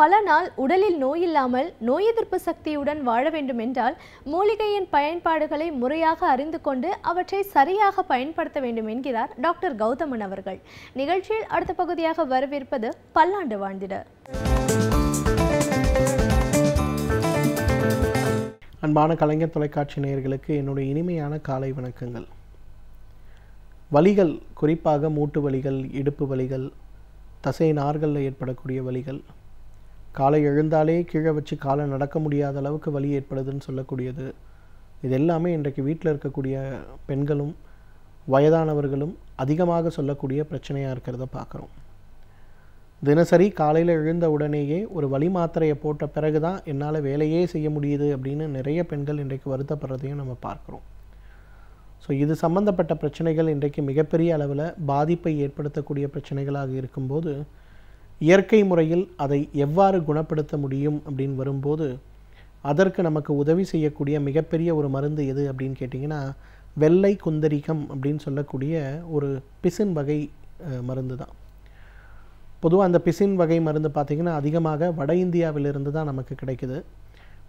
பல நாள் உடலில் நோய் இல்லாமல் நோய் எதிர்ப்பு சக்தியுடன் வாழ வேண்டும் என்றால் மூலிகையின் பயன்பாடுகளை முறையாக அறிந்து கொண்டு அவற்றை சரியாக பயன்படுத்த வேண்டும் என்கிறார் டாக்டர் கௌதமன் அவர்கள். நிகழ்ச்சியில் அடுத்த பகுதியாக வரவிருப்பது பல்லாண்டு வாழ்ந்திட. அன்பான கலைஞர் தொலைக்காட்சி நேயர்களுக்கு என்னுடைய இனிமையான காலை வணக்கங்கள். வலிகள், குறிப்பாக மூட்டு வலிகள், இடுப்பு வலிகள், தசை நார்களில் ஏற்படக்கூடிய வலிகள், காலை எழுந்தாலே கீழே வச்சு காலை நடக்க முடியாத அளவுக்கு வலி ஏற்படுதுன்னு சொல்லக்கூடியது, இது எல்லாமே இன்றைக்கு வீட்டில் இருக்கக்கூடிய பெண்களும் வயதானவர்களும் அதிகமாக சொல்லக்கூடிய பிரச்சனையாக இருக்கிறத பார்க்குறோம். தினசரி காலையில் எழுந்த உடனேயே ஒரு வலி மாத்திரையை போட்ட பிறகு தான் என்னால் வேலையே செய்ய முடியுது அப்படின்னு நிறைய பெண்கள் இன்றைக்கு வருத்தப்படுறதையும் நம்ம பார்க்குறோம். ஸோ இது சம்பந்தப்பட்ட பிரச்சனைகள் இன்றைக்கு மிகப்பெரிய அளவில் பாதிப்பை ஏற்படுத்தக்கூடிய பிரச்சனைகளாக இருக்கும்போது, இயற்கை முறையில் அதை எவ்வாறு குணப்படுத்த முடியும் அப்படின்னு வரும்போது, அதற்கு நமக்கு உதவி செய்யக்கூடிய மிகப்பெரிய ஒரு மருந்து எது அப்படின்னு கேட்டிங்கன்னா, வெள்ளை குந்தரிகம் அப்படின்னு சொல்லக்கூடிய ஒரு பிசின் வகை மருந்து தான். பொதுவாக அந்த பிசின் வகை மருந்து பார்த்திங்கன்னா அதிகமாக வட இந்தியாவிலிருந்து தான் நமக்கு கிடைக்குது.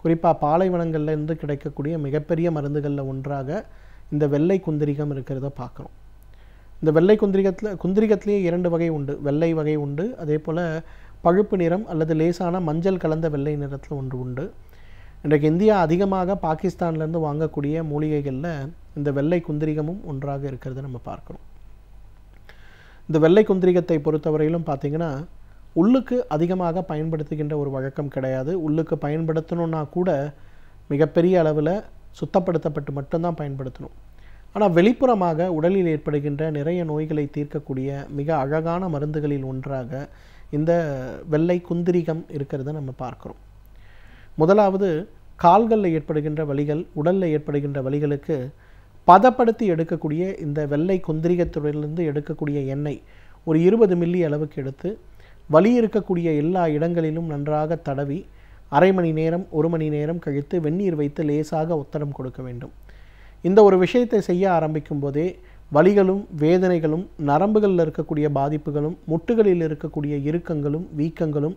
குறிப்பாக பாலைவனங்கள்லேருந்து கிடைக்கக்கூடிய மிகப்பெரிய மருந்துகளில் ஒன்றாக இந்த வெள்ளை குந்தரிகம் இருக்கிறத பார்க்குறோம். இந்த வெள்ளை குந்தரிகத்திலேயே 2 வகை உண்டு. வெள்ளை வகை உண்டு, அதே போல் பழுப்பு நிறம் அல்லது லேசான மஞ்சள் கலந்த வெள்ளை நிறத்தில் ஒன்று உண்டு. இன்றைக்கு இந்தியா அதிகமாக பாகிஸ்தான்லேருந்து வாங்கக்கூடிய மூலிகைகளில் இந்த வெள்ளை குந்தரிகமும் ஒன்றாக இருக்கிறத நம்ம பார்க்குறோம். இந்த வெள்ளை குந்தரிகத்தை பொறுத்தவரையிலும் பார்த்திங்கன்னா உள்ளுக்கு அதிகமாக பயன்படுத்துகின்ற ஒரு வழக்கம் கிடையாது. உள்ளுக்கு பயன்படுத்தணுன்னா கூட மிகப்பெரிய அளவில் சுத்தப்படுத்தப்பட்டு மட்டும்தான் பயன்படுத்தணும். ஆனால் வெளிப்புறமாக உடலில் ஏற்படுகின்ற நிறைய நோய்களை தீர்க்கக்கூடிய மிக அழகான மருந்துகளில் ஒன்றாக இந்த வெள்ளை குந்தரிகம் இருக்கிறத நம்ம பார்க்குறோம். முதலாவது, கால்களில் ஏற்படுகின்ற வலிகள், உடலில் ஏற்படுகின்ற வலிகளுக்கு பதப்படுத்தி எடுக்கக்கூடிய இந்த வெள்ளை குந்தரிகத்துறையிலிருந்து எடுக்கக்கூடிய எண்ணெய் ஒரு 20 மில்லி அளவுக்கு எடுத்து வலி இருக்கக்கூடிய எல்லா இடங்களிலும் நன்றாக தடவி அரை மணி நேரம் 1 மணி நேரம் கழித்து வெந்நீர் வைத்து லேசாக ஒத்தடம் கொடுக்க வேண்டும். இந்த ஒரு விஷயத்தை செய்ய ஆரம்பிக்கும் போதே வலிகளும் வேதனைகளும், நரம்புகளில் இருக்கக்கூடிய பாதிப்புகளும், முட்டுகளில் இருக்கக்கூடிய இறுக்கங்களும் வீக்கங்களும்,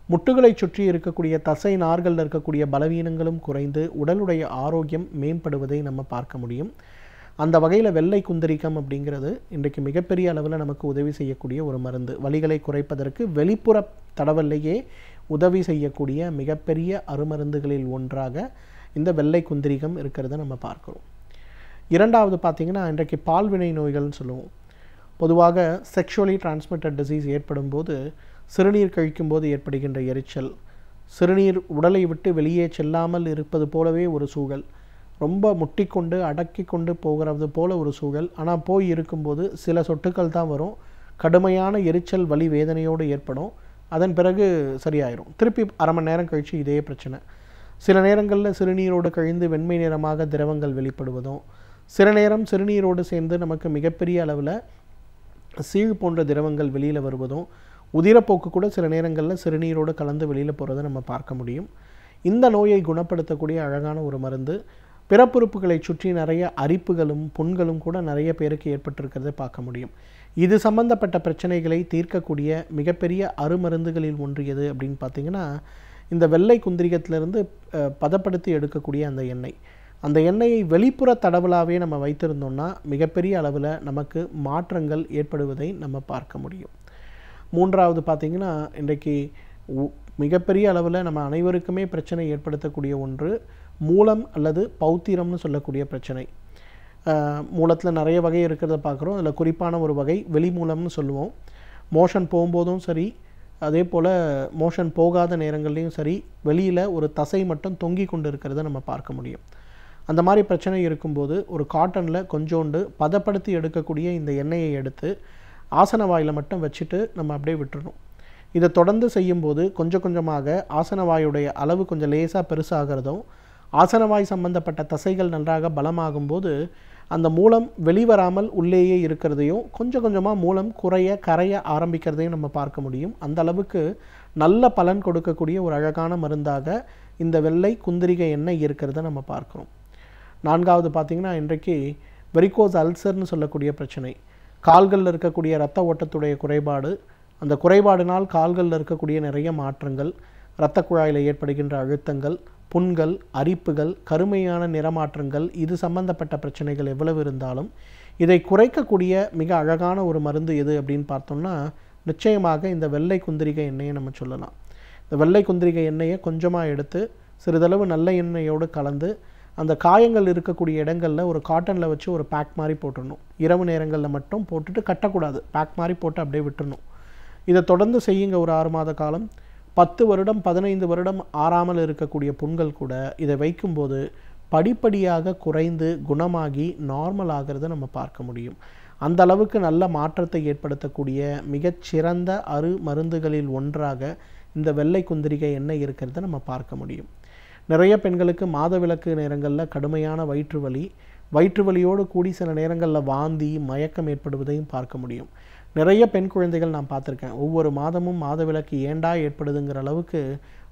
முட்டுகளை சுற்றி இருக்கக்கூடிய தசை நார்களில் இருக்கக்கூடிய பலவீனங்களும் குறைந்து உடலுடைய ஆரோக்கியம் மேம்படுவதை நம்ம பார்க்க முடியும். அந்த வகையில் வெள்ளை குந்தரிகம் அப்படிங்கிறது இன்றைக்கு மிகப்பெரிய அளவில் நமக்கு உதவி செய்யக்கூடிய ஒரு மருந்து. வலிகளை குறைப்பதற்கு வெளிப்புற தடவல்லையே உதவி செய்யக்கூடிய மிகப்பெரிய அருமருந்துகளில் ஒன்றாக இந்த வெள்ளை குந்தரிகம் இருக்கிறத நம்ம பார்க்குறோம். இரண்டாவது பார்த்திங்கன்னா, இன்றைக்கு பால்வினை நோய்கள்னு சொல்லுவோம். பொதுவாக செக்ஷுவலி டிரான்ஸ்மிட்டட் டிசீஸ் ஏற்படும் போது சிறுநீர் கழிக்கும்போது ஏற்படுகின்ற எரிச்சல், சிறுநீர் உடலை விட்டு வெளியே செல்லாமல் இருப்பது போலவே ஒரு சூழல், ரொம்ப முட்டிக்கொண்டு அடக்கி கொண்டு போகிறது போல ஒரு சூழல். ஆனால் போய் இருக்கும்போது சில சொட்டுக்கள் தான் வரும், கடுமையான எரிச்சல் வலி வேதனையோடு ஏற்படும். அதன் பிறகு சரியாயிரும். திருப்பி அரை மணி நேரம் கழித்து இதே பிரச்சனை. சில நேரங்களில் சிறுநீரோடு கழிந்து வெண்மை நிறமாக திரவங்கள் வெளிப்படுவதும், சில நேரம் சிறுநீரோடு சேர்ந்து நமக்கு மிகப்பெரிய அளவில் சீழ் போன்ற திரவங்கள் வெளியில் வருவதும், உதிரப்போக்கு கூட சில நேரங்களில் சிறுநீரோடு கலந்து வெளியில் போகிறத நம்ம பார்க்க முடியும். இந்த நோயை குணப்படுத்தக்கூடிய அழகான ஒரு மருந்து. பிறப்புறுப்புகளை சுற்றி நிறைய அரிப்புகளும் புண்களும் கூட நிறைய பேருக்கு ஏற்பட்டிருக்கிறத பார்க்க முடியும். இது சம்பந்தப்பட்ட பிரச்சனைகளை தீர்க்கக்கூடிய மிகப்பெரிய அருமருந்துகளில் ஒன்று எது அப்படின்னு பார்த்திங்கன்னா, இந்த வெள்ளை குந்தரிகத்திலிருந்து பதப்படுத்தி எடுக்கக்கூடிய அந்த எண்ணெய். அந்த எண்ணெயை வெளிப்புற தடவலாகவே நம்ம வைத்திருந்தோம்னா மிகப்பெரிய அளவில் நமக்கு மாற்றங்கள் ஏற்படுவதை நம்ம பார்க்க முடியும். மூன்றாவது பார்த்திங்கன்னா, இன்றைக்கு மிகப்பெரிய அளவில் நம்ம அனைவருக்குமே பிரச்சனை ஏற்படுத்தக்கூடிய ஒன்று மூலம் அல்லது பௌத்திரம்னு சொல்லக்கூடிய பிரச்சனை. மூலத்தில் நிறைய வகை இருக்கிறத பார்க்குறோம். அதில் குறிப்பான ஒரு வகை வெளி மூலம்னு சொல்லுவோம். மோஷன் போகும்போதும் சரி, அதே போல் மோஷன் போகாத நேரங்கள்லேயும் சரி, வெளியில் ஒரு தசை மட்டும் தொங்கி கொண்டு இருக்கிறத நம்ம பார்க்க முடியும். அந்த மாதிரி பிரச்சனை இருக்கும்போது ஒரு காட்டனில் கொஞ்சோண்டு பதப்படுத்தி எடுக்கக்கூடிய இந்த எண்ணெயை எடுத்து ஆசன வாயில் மட்டும் வச்சுட்டு நம்ம அப்படியே விட்டுறணும். இதை தொடர்ந்து செய்யும்போது கொஞ்சம் கொஞ்சமாக ஆசனவாயுடைய அளவு கொஞ்சம் லேசாக பெருசாகிறதும், ஆசனவாய் சம்பந்தப்பட்ட தசைகள் நன்றாக பலமாகும்போது அந்த மூலம் வெளிவராமல் உள்ளேயே இருக்கிறதையும் கொஞ்சம் கொஞ்சமாக மூலம் கரைய ஆரம்பிக்கிறதையும் நம்ம பார்க்க முடியும். அந்த அளவுக்கு நல்ல பலன் கொடுக்கக்கூடிய ஒரு அழகான மருந்தாக இந்த வெள்ளை குந்தரிகை எண்ணெய் இருக்கிறத நம்ம பார்க்குறோம். நான்காவது பார்த்திங்கன்னா, இன்றைக்கு வெரிகோஸ் அல்சர்னு சொல்லக்கூடிய பிரச்சனை, கால்களில் இருக்கக்கூடிய இரத்த ஓட்டத்துடைய குறைபாடு, அந்த குறைபாடினால் கால்களில் இருக்கக்கூடிய நிறைய மாற்றங்கள், இரத்த குழாயில் ஏற்படுகின்ற அழுத்தங்கள், புண்கள், அரிப்புகள், கருமையான நிறமாற்றங்கள், இது சம்பந்தப்பட்ட பிரச்சனைகள் எவ்வளவு இருந்தாலும் இதை குறைக்கக்கூடிய மிக அழகான ஒரு மருந்து எது அப்படின்னு பார்த்தோம்னா நிச்சயமாக இந்த வெள்ளை குந்திரிகை எண்ணெயை நம்ம சொல்லலாம். இந்த வெள்ளை குந்திரிகை எண்ணெயை கொஞ்சமாக எடுத்து சிறிதளவு நல்ல எண்ணெயோடு கலந்து அந்த காயங்கள் இருக்கக்கூடிய இடங்களில் ஒரு காட்டனில் வச்சு ஒரு பேக் மாதிரி போட்டுடணும். இரவு நேரங்களில் மட்டும் போட்டுட்டு கட்டக்கூடாது, பேக் மாதிரி போட்டு அப்படியே விட்டுடணும். இதை தொடர்ந்து செய்யுங்க ஒரு 6 மாத காலம். 10 வருடம் 15 வருடம் ஆறாமல் இருக்கக்கூடிய புண்கள் கூட இதை வைக்கும்போது படிப்படியாக குறைந்து குணமாகி நார்மல் ஆகிறத நம்ம பார்க்க முடியும். அந்த அளவுக்கு நல்ல மாற்றத்தை ஏற்படுத்தக்கூடிய மிகச்சிறந்த மருந்துகளில் ஒன்றாக இந்த வெள்ளை குந்திரிகை எண்ணெய் இருக்கிறத நம்ம பார்க்க முடியும். நிறைய பெண்களுக்கு மாதவிலக்கு நேரங்களில் கடுமையான வயிற்று வலியோடு கூடி சில நேரங்களில் வாந்தி, மயக்கம் ஏற்படுவதையும் பார்க்க முடியும். நிறைய பெண் குழந்தைகள் நான் பார்த்துருக்கேன், ஒவ்வொரு மாதமும் மாதவிலக்கு ஏண்டா ஏற்படுதுங்கிற அளவுக்கு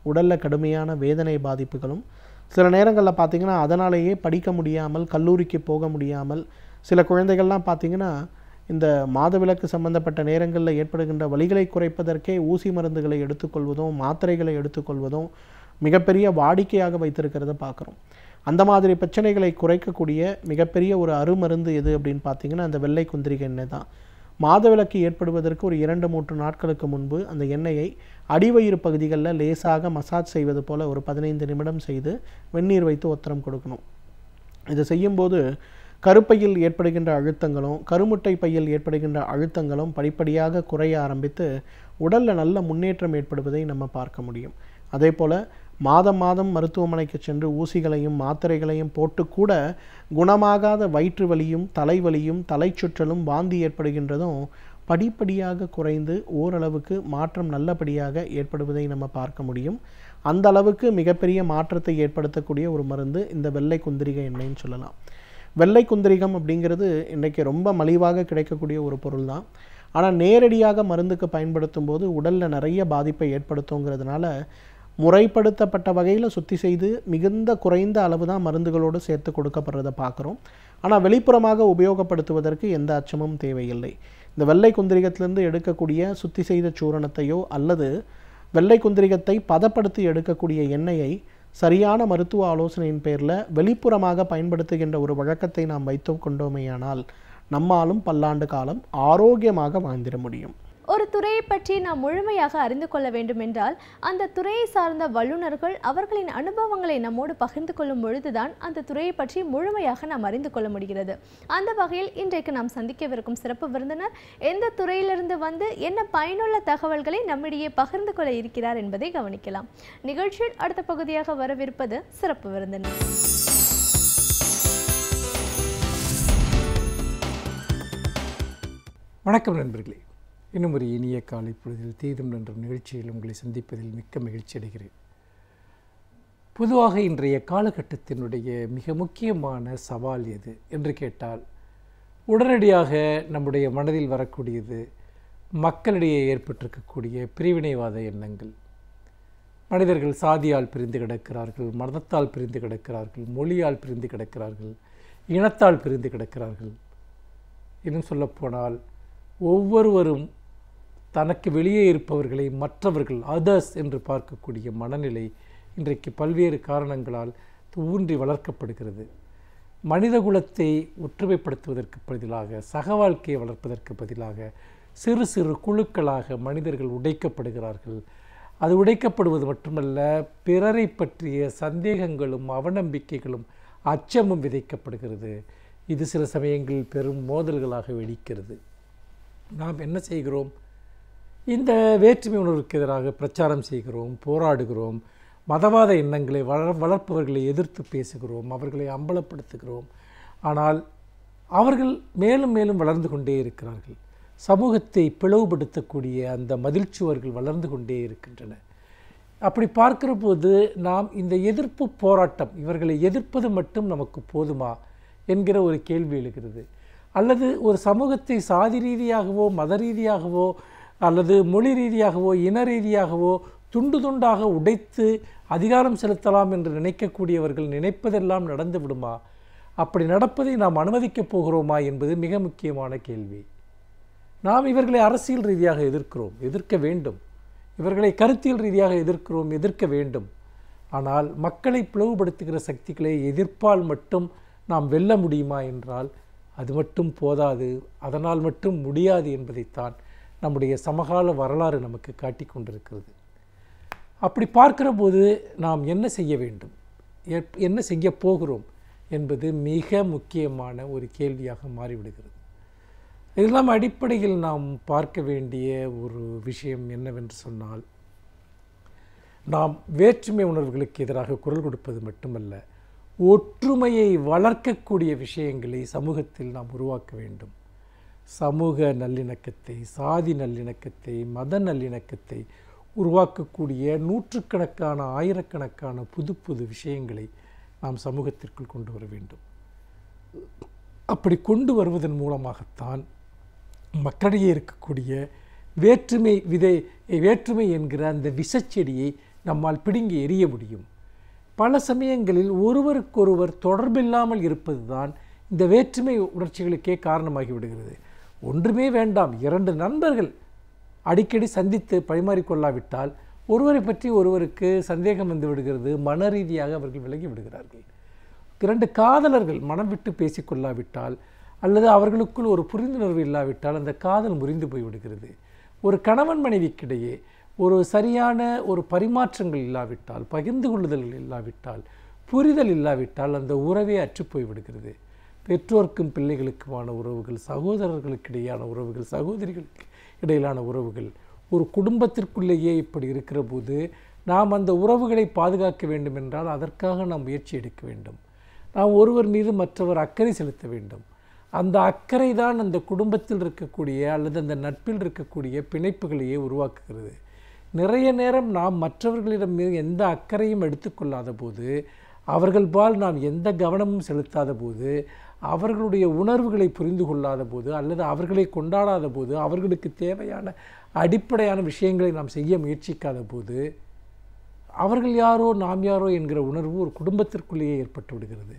உடலில் கடுமையான வேதனை பாதிப்புகளும், சில நேரங்களில் பார்த்திங்கன்னா அதனாலேயே படிக்க முடியாமல், கல்லூரிக்கு போக முடியாமல், சில குழந்தைகள்லாம் பார்த்திங்கன்னா இந்த மாதவிலக்கு சம்பந்தப்பட்ட நேரங்களில் ஏற்படுகின்ற வலிகளை குறைப்பதற்கே ஊசி மருந்துகளை எடுத்துக்கொள்வதும் மாத்திரைகளை எடுத்துக்கொள்வதும் மிகப்பெரிய வாடிக்கையாக வைத்திருக்கிறத பார்க்குறோம். அந்த மாதிரி பிரச்சனைகளை குறைக்கக்கூடிய மிகப்பெரிய ஒரு அருமருந்து எது அப்படின்னு பார்த்திங்கன்னா அந்த வெள்ளை குந்திரிகை எண்ணெய் தான். மாதவிலக்கு ஏற்படுவதற்கு ஒரு 2-3 நாட்களுக்கு முன்பு அந்த எண்ணெயை அடிவயிறு பகுதிகளில் லேசாக மசாஜ் செய்வது போல் ஒரு 15 நிமிடம் செய்து வெந்நீர் வைத்து ஒத்தரம் கொடுக்கணும். இதை செய்யும்போது கருப்பையில் ஏற்படுகின்ற அழுத்தங்களும் கருமுட்டை பையில் ஏற்படுகின்ற அழுத்தங்களும் படிப்படியாக குறைய ஆரம்பித்து உடலில் நல்ல முன்னேற்றம் ஏற்படுவதை நம்ம பார்க்க முடியும். அதே போல் மாதம் மருத்துவமனைக்கு சென்று ஊசிகளையும் மாத்திரைகளையும் போட்டு கூட குணமாகாத வயிற்று வலியும் தலைவலியும் தலை சுற்றலும் வாந்தி ஏற்படுகின்றதும் படிப்படியாக குறைந்து ஓரளவுக்கு மாற்றம் நல்லபடியாக ஏற்படுவதை நம்ம பார்க்க முடியும். அந்த அளவுக்கு மிகப்பெரிய மாற்றத்தை ஏற்படுத்தக்கூடிய ஒரு மருந்து இந்த வெள்ளை குந்திரிகை எண்ணெய்ன்னு சொல்லலாம். வெள்ளை குந்திரிகம் அப்படிங்கிறது இன்றைக்கி ரொம்ப மலிவாக கிடைக்கக்கூடிய ஒரு பொருள் தான். ஆனால் நேரடியாக மருந்துக்கு பயன்படுத்தும் போது உடலில் நிறைய பாதிப்பை ஏற்படுத்துங்கிறதுனால முறைப்படுத்தப்பட்ட வகையில் சுத்தி செய்து மிகுந்த குறைந்த அளவு தான் மருந்துகளோடு சேர்த்து கொடுக்கப்படுறதை பார்க்குறோம். ஆனால் வெளிப்புறமாக உபயோகப்படுத்துவதற்கு எந்த அச்சமும் தேவையில்லை. இந்த வெள்ளை குந்திரிகத்திலிருந்து எடுக்கக்கூடிய சுத்தி செய்த சூரணத்தையோ அல்லது வெள்ளை குந்திரிகத்தை பதப்படுத்தி எடுக்கக்கூடிய எண்ணெயை சரியான மருத்துவ ஆலோசனையின் பேரில் வெளிப்புறமாக பயன்படுத்துகின்ற ஒரு வழக்கத்தை நாம் வைத்து கொண்டோமேயானால் நம்மாலும் பல்லாண்டு காலம் ஆரோக்கியமாக வாழ்ந்திட முடியும். ஒரு துறையை பற்றி நாம் முழுமையாக அறிந்து கொள்ள வேண்டும் என்றால் அந்த துறையை சார்ந்த வல்லுநர்கள் அவர்களின் அனுபவங்களை நம்மோடு பகிர்ந்து கொள்ளும் பொழுதுதான் அந்த துறையை பற்றி முழுமையாக நாம் அறிந்து கொள்ள முடிகிறது. அந்த வகையில் இன்றைக்கு நாம் சந்திக்கவிருக்கும் சிறப்பு விருந்தினர் எந்த துறையிலிருந்து வந்து என்ன பயனுள்ள தகவல்களை நம்மிடையே பகிர்ந்து கொள்ள இருக்கிறார் என்பதை கவனிக்கலாம். நிகழ்ச்சியில் அடுத்த பகுதியாக வரவிருப்பது சிறப்பு விருந்தினர். வணக்கம் நண்பர்களே, இன்னும் ஒரு இனிய காலை பொழுதில் தீதும் என்ற நிகழ்ச்சியில் உங்களை சந்திப்பதில் மிக்க மகிழ்ச்சி அடைகிறேன். பொதுவாக இன்றைய காலகட்டத்தினுடைய மிக முக்கியமான சவால் எது என்று கேட்டால் உடனடியாக நம்முடைய மனதில் வரக்கூடியது மக்களிடையே ஏற்பட்டிருக்கக்கூடிய பிரிவினைவாத எண்ணங்கள். மனிதர்கள் சாதியால் பிரிந்து கிடக்கிறார்கள், மதத்தால் பிரிந்து கிடக்கிறார்கள், மொழியால் பிரிந்து கிடக்கிறார்கள், இனத்தால் பிரிந்து கிடக்கிறார்கள். இன்னும் சொல்லப்போனால் ஒவ்வொருவரும் தனக்கு வெளியே இருப்பவர்களை மற்றவர்கள் அதர்ஸ் என்று பார்க்கக்கூடிய மனநிலை இன்றைக்கு பல்வேறு காரணங்களால் ஊன்றி வளர்க்கப்படுகிறது. மனித குலத்தை ஒற்றுமைப்படுத்துவதற்கு பதிலாக, சக வாழ்க்கையை வளர்ப்பதற்கு பதிலாக சிறு சிறு குழுக்களாக மனிதர்கள் உடைக்கப்படுகிறார்கள். அது உடைக்கப்படுவது மட்டுமல்ல, பிறரை பற்றிய சந்தேகங்களும் அவநம்பிக்கைகளும் அச்சமும் விதைக்கப்படுகிறது. இது சில சமயங்களில் பெரும் மோதல்களாக வெடிக்கிறது. நாம் என்ன செய்கிறோம்? இந்த வேற்றுமை உணர்வுக்கு எதிராக பிரச்சாரம் செய்கிறோம், போராடுகிறோம், மதவாத எண்ணங்களை வளர்ப்பவர்களை எதிர்த்து பேசுகிறோம், அவர்களை அம்பலப்படுத்துகிறோம். ஆனால் அவர்கள் மேலும் மேலும் வளர்ந்து கொண்டே இருக்கிறார்கள். சமூகத்தை பிளவுபடுத்தக்கூடிய அந்த மதில்ச்சுவர்கள் வளர்ந்து கொண்டே இருக்கின்றன. அப்படி பார்க்கிற போது நாம் இந்த எதிர்ப்பு போராட்டம், இவர்களை எதிர்ப்பது மட்டும் நமக்கு போதுமா என்கிற ஒரு கேள்வி எழுகிறது. அல்லது ஒரு சமூகத்தை சாதி ரீதியாகவோ மத ரீதியாகவோ அல்லது மொழி ரீதியாகவோ இன ரீதியாகவோ துண்டு துண்டாக உடைத்து அதிகாரம் செலுத்தலாம் என்று நினைக்கக்கூடியவர்கள் நினைப்பதெல்லாம் நடந்து விடுமா? அப்படி நடப்பதை நாம் அனுமதிக்கப் போகிறோமா என்பது மிக முக்கியமான கேள்வி. நாம் இவர்களை அரசியல் ரீதியாக எதிர்க்கிறோம், எதிர்க்க வேண்டும். இவர்களை கருத்தியல் ரீதியாக எதிர்க்கிறோம், எதிர்க்க வேண்டும். ஆனால் மக்களை பிளவுபடுத்துகிற சக்திகளை எதிர்ப்பால் மட்டும் நாம் வெல்ல முடியுமா என்றால் அது மட்டும் போதாது, அதனால் மட்டும் முடியாது என்பதைத்தான் நம்முடைய சமகால வரலாறு நமக்கு காட்டி கொண்டிருக்கிறது. அப்படி பார்க்கிற போது நாம் என்ன செய்ய வேண்டும், என்ன செய்ய போகிறோம் என்பது மிக முக்கியமான ஒரு கேள்வியாக மாறிவிடுகிறது. இதெல்லாம் அடிப்படையில் நாம் பார்க்க வேண்டிய ஒரு விஷயம் என்னவென்று சொன்னால், நாம் வேற்றுமை உணர்வுகளுக்கு எதிராக குரல் கொடுப்பது மட்டுமல்ல, ஒற்றுமையை வளர்க்கக்கூடிய விஷயங்களை சமூகத்தில் நாம் உருவாக்க வேண்டும். சமூக நல்லிணக்கத்தை, சாதி நல்லிணக்கத்தை, மத நல்லிணக்கத்தை உருவாக்கக்கூடிய நூற்றுக்கணக்கான ஆயிரக்கணக்கான புது புது விஷயங்களை நாம் சமூகத்திற்குள் கொண்டு வர வேண்டும். அப்படி கொண்டு வருவதன் மூலமாகத்தான் மக்களிடையே இருக்கக்கூடிய வேற்றுமை என்கிற அந்த விஷச்செடியை நம்மால் பிடுங்கி எறிய முடியும். பல சமயங்களில் ஒருவருக்கொருவர் தொடர்பில்லாமல் இருப்பது தான் இந்த வேற்றுமை உணர்ச்சிகளுக்கே காரணமாகி விடுகிறது. ஒன்றுமே வேண்டாம், 2 நண்பர்கள் அடிக்கடி சந்தித்து பரிமாறிக்கொள்ளாவிட்டால் ஒருவரை பற்றி ஒருவருக்கு சந்தேகம் வந்து விடுகிறது, மன ரீதியாக அவர்கள் விலகி விடுகிறார்கள். 2 காதலர்கள் மனம் விட்டு பேசிக்கொள்ளாவிட்டால் அல்லது அவர்களுக்குள் ஒரு புரிந்துணர்வு இல்லாவிட்டால் அந்த காதல் முறிந்து போய்விடுகிறது. ஒரு கணவன் மனைவிக்கிடையே ஒரு சரியான ஒரு பரிமாற்றங்கள் இல்லாவிட்டால், பகிர்ந்து கொள்ளுதல்கள் இல்லாவிட்டால், புரிதல் இல்லாவிட்டால் அந்த உறவே அற்றுப்போய் விடுகிறது. பெற்றோருக்கும் பிள்ளைகளுக்குமான உறவுகள், சகோதரர்களுக்கிடையான உறவுகள், சகோதரிகளுக்கு இடையிலான உறவுகள், ஒரு குடும்பத்திற்குள்ளேயே இப்படி இருக்கிற போது நாம் அந்த உறவுகளை பாதுகாக்க வேண்டும் என்றால் அதற்காக நாம் முயற்சி எடுக்க வேண்டும். நாம் ஒருவர் மீது மற்றவர் அக்கறை செலுத்த வேண்டும். அந்த அக்கறை தான் அந்த குடும்பத்தில் இருக்கக்கூடிய அல்லது அந்த நட்பில் இருக்கக்கூடிய பிணைப்புகளையே உருவாக்குகிறது. நிறைய நேரம் நாம் மற்றவர்களிடம் எந்த அக்கறையும் எடுத்துக்கொள்ளாத போது, அவர்கள்பால் நாம் எந்த கவனமும் செலுத்தாத போது, அவர்களுடைய உணர்வுகளை புரிந்து கொள்ளாத போது அல்லது அவர்களை கொண்டாடாத போது, அவர்களுக்கு தேவையான அடிப்படையான விஷயங்களை நாம் செய்ய முயற்சிக்காத போது, அவர்கள் யாரோ நாம் யாரோ என்கிற உணர்வு ஒரு குடும்பத்திற்குள்ளேயே ஏற்பட்டு விடுகிறது.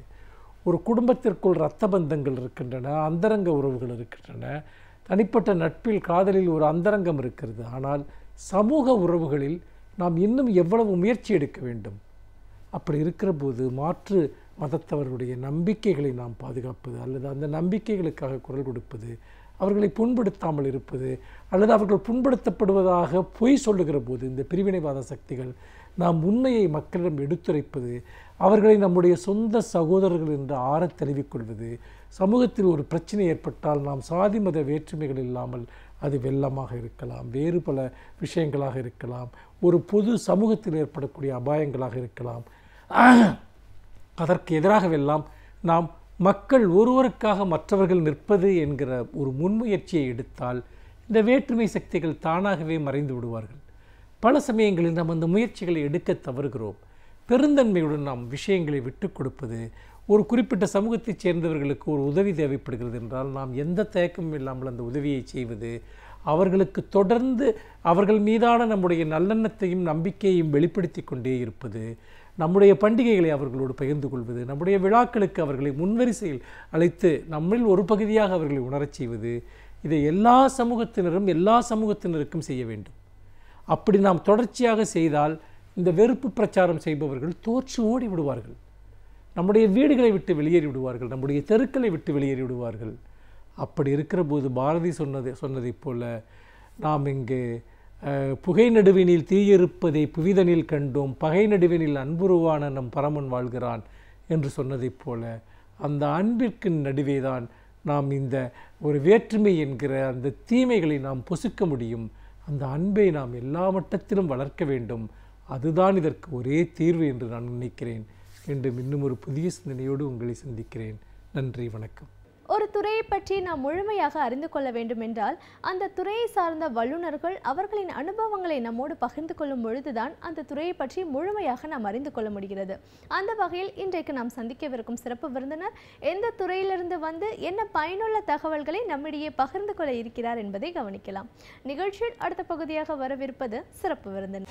ஒரு குடும்பத்திற்குள் இரத்த பந்தங்கள் இருக்கின்றன, அந்தரங்க உறவுகள் இருக்கின்றன, தனிப்பட்ட நட்பில் காதலில் ஒரு அந்தரங்கம் இருக்கிறது. ஆனால் சமூக உறவுகளில் நாம் இன்னும் எவ்வளவு முயற்சி எடுக்க வேண்டும். அப்படி இருக்கிற போது மாற்று மதத்தவர்களுடைய நம்பிக்கைகளை நாம் பாதுகாப்பது அல்லது அந்த நம்பிக்கைகளுக்காக குரல் கொடுப்பது, அவர்களை புண்படுத்தாமல் இருப்பது அல்லது அவர்கள் புண்படுத்தப்படுவதாக பொய் சொல்லுகிற போது இந்த பிரிவினைவாத சக்திகள் நாம் உண்மையை மக்களிடம் எடுத்துரைப்பது, அவர்களை நம்முடைய சொந்த சகோதரர்கள் என்று ஆறத் தழுவிக்கொள்வது, சமூகத்தில் ஒரு பிரச்சனை ஏற்பட்டால் நாம் சாதி மத வேற்றுமைகள் இல்லாமல், அது வெள்ளமாக இருக்கலாம், வேறு பல விஷயங்களாக இருக்கலாம், ஒரு பொது சமூகத்தில் ஏற்படக்கூடிய அபாயங்களாக இருக்கலாம், அதற்கு எதிராகவெல்லாம் நாம் மக்கள் ஒருவருக்காக மற்றவர்கள் நிற்பது என்கிற ஒரு முன்முயற்சியை எடுத்தால் இந்த வேற்றுமை சக்திகள் தானாகவே மறைந்து விடுவார்கள். பல சமயங்களில் நாம் அந்த முயற்சிகளை எடுக்க தவறுகிறோம். பெருந்தன்மையுடன் நாம் விஷயங்களை விட்டு கொடுப்பது, ஒரு குறிப்பிட்ட சமூகத்தைச் சேர்ந்தவர்களுக்கு ஒரு உதவி தேவைப்படுகிறது என்றால் நாம் எந்த தயக்கமும் இல்லாமல் அந்த உதவியை செய்வது, அவர்களுக்கு தொடர்ந்து அவர்கள் மீதான நம்முடைய நல்லெண்ணத்தையும் நம்பிக்கையையும் வெளிப்படுத்தி கொண்டே இருப்பது, நம்முடைய பண்டிகைகளை அவர்களோடு பகிர்ந்து கொள்வது, நம்முடைய விழாக்களுக்கு அவர்களை முன்வரிசையில் அழைத்து நம்மில் ஒரு பகுதியாக அவர்களை உணரச் செய்வது, இதை எல்லா சமூகத்தினருக்கும் செய்ய வேண்டும். அப்படி நாம் தொடர்ச்சியாக செய்தால் இந்த வெறுப்பு பிரச்சாரம் செய்பவர்கள் தோற்று ஓடி விடுவார்கள், நம்முடைய வீடுகளை விட்டு வெளியேறி விடுவார்கள், நம்முடைய தெருக்களை விட்டு வெளியேறி விடுவார்கள். அப்படி இருக்கிற போது பாரதி சொன்னதைப் போல நாம் இங்கு புகை நடுவினில் தீயிருப்பதை புவிதனில் கண்டோம், பகை நடுவினில் அன்புருவான நம் பரமன் வாழ்கிறான் என்று சொன்னதைப் போல அந்த அன்பிற்கு நடுவே தான் நாம் இந்த ஒரு வேற்றுமை என்கிற அந்த தீமைகளை நாம் பொசுக்க முடியும். அந்த அன்பை நாம் எல்லா மட்டத்திலும் வளர்க்க வேண்டும். அதுதான் இதற்கு ஒரே தீர்வு என்று நான் நினைக்கிறேன். மீண்டும் இன்னும் ஒரு புதிய சிந்தனையோடு உங்களை சந்திக்கிறேன். நன்றி, வணக்கம். ஒரு துறையை பற்றி நாம் முழுமையாக அறிந்து கொள்ள வேண்டும் என்றால் அந்த துறையை சார்ந்த வல்லுநர்கள் அவர்களின் அனுபவங்களை நம்மோடு பகிர்ந்து கொள்ளும் பொழுதுதான் அந்த துறையை பற்றி முழுமையாக நாம் அறிந்து கொள்ள முடிகிறது. அந்த வகையில் இன்றைக்கு நாம் சந்திக்கவிருக்கும் சிறப்பு விருந்தினர் எந்த துறையிலிருந்து வந்து என்ன பயனுள்ள தகவல்களை நம்மிடையே பகிர்ந்து கொள்ள இருக்கிறார் என்பதை கவனிக்கலாம். நிகழ்ச்சியில் அடுத்த பகுதியாக வரவிருப்பது சிறப்பு விருந்தினர்.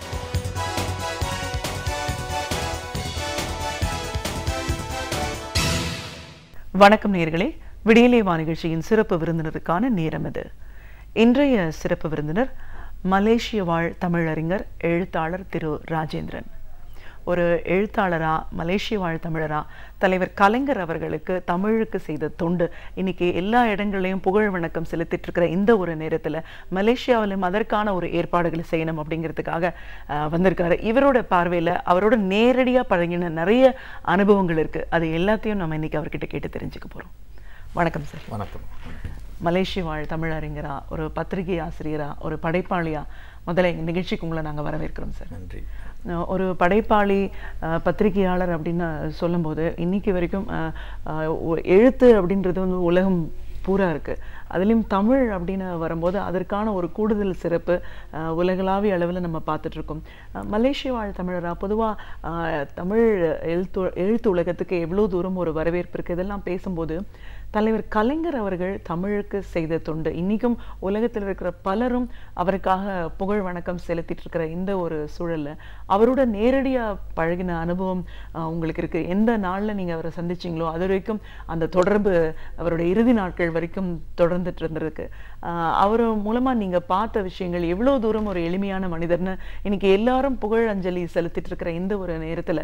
வணக்கம் நேயர்களே, விடியலே வா நிகழ்ச்சியின் சிறப்பு விருந்தினருக்கான நேரம் இது. இன்றைய சிறப்பு விருந்தினர் மலேசிய வாழ் தமிழறிஞர் எழுத்தாளர் திரு ராஜேந்திரன். ஒரு எழுத்தாளரா, மலேசிய வாழ் தமிழரா, தலைவர் கலைஞர் அவர்களுக்கு தமிழுக்கு செய்த தொண்டு இன்னைக்கு எல்லா இடங்களையும் புகழ் வணக்கம் செலுத்திட்டு இருக்கிற இந்த ஒரு நேரத்தில் மலேசியாவிலும் அதற்கான ஒரு ஏற்பாடுகளை செய்யணும் அப்படிங்கிறதுக்காக வந்திருக்காரு. இவரோட பார்வையில் அவரோட நேரடியாக பழகின நிறைய அனுபவங்கள் இருக்குது. அது எல்லாத்தையும் நம்ம இன்னைக்கு அவர்கிட்ட கேட்டு தெரிஞ்சுக்க போகிறோம். வணக்கம் சார். வணக்கம். மலேசிய வாழ் தமிழறிஞரா, ஒரு பத்திரிகை ஆசிரியரா, ஒரு படைப்பாளியா, முதல்ல எங்கள் நிகழ்ச்சிக்கு உங்களை நாங்கள் வரவேற்கிறோம் சார். நன்றி. ஒரு படைப்பாளி, பத்திரிகையாளர் அப்படின்னு சொல்லும்போது இன்னைக்கு வரைக்கும் எழுத்து அப்படின்றது வந்து உலகம் பூரா இருக்குது. அதுலேயும் தமிழ் அப்படின்னு வரும்போது அதற்கான ஒரு கூடுதல் சிறப்பு உலகளாவிய அளவில் நம்ம பார்த்துட்ருக்கோம். மலேசிய வாழ் தமிழரா, பொதுவாக தமிழ் எழுத்து உலகத்துக்கு எவ்வளோ தூரம் ஒரு வரவேற்பு இருக்குது, இதெல்லாம் பேசும்போது தலைவர் கலைஞர் அவர்கள் தமிழுக்கு செய்த தொண்டு இன்றைக்கும் உலகத்தில் இருக்கிற பலரும் அவருக்காக புகழ் வணக்கம் செலுத்திட்டு இருக்கிற இந்த ஒரு சூழலில் அவரோட நேரடியாக பழகின அனுபவம் உங்களுக்கு இருக்குது. எந்த நாளில் நீங்கள் அவரை சந்திச்சிங்களோ அது வரைக்கும் அந்த தொடர்பு அவருடைய இறுதி நாட்கள் வரைக்கும் தொடர்ந்துட்டு இருந்திருக்கு. அவர் மூலமாக நீங்கள் பார்த்த விஷயங்கள் எவ்வளோ தூரம் ஒரு எளிமையான மனிதர்னு இன்னைக்கு எல்லாரும் புகழ் அஞ்சலி செலுத்திட்டு இருக்கிற இந்த ஒரு நேரத்தில்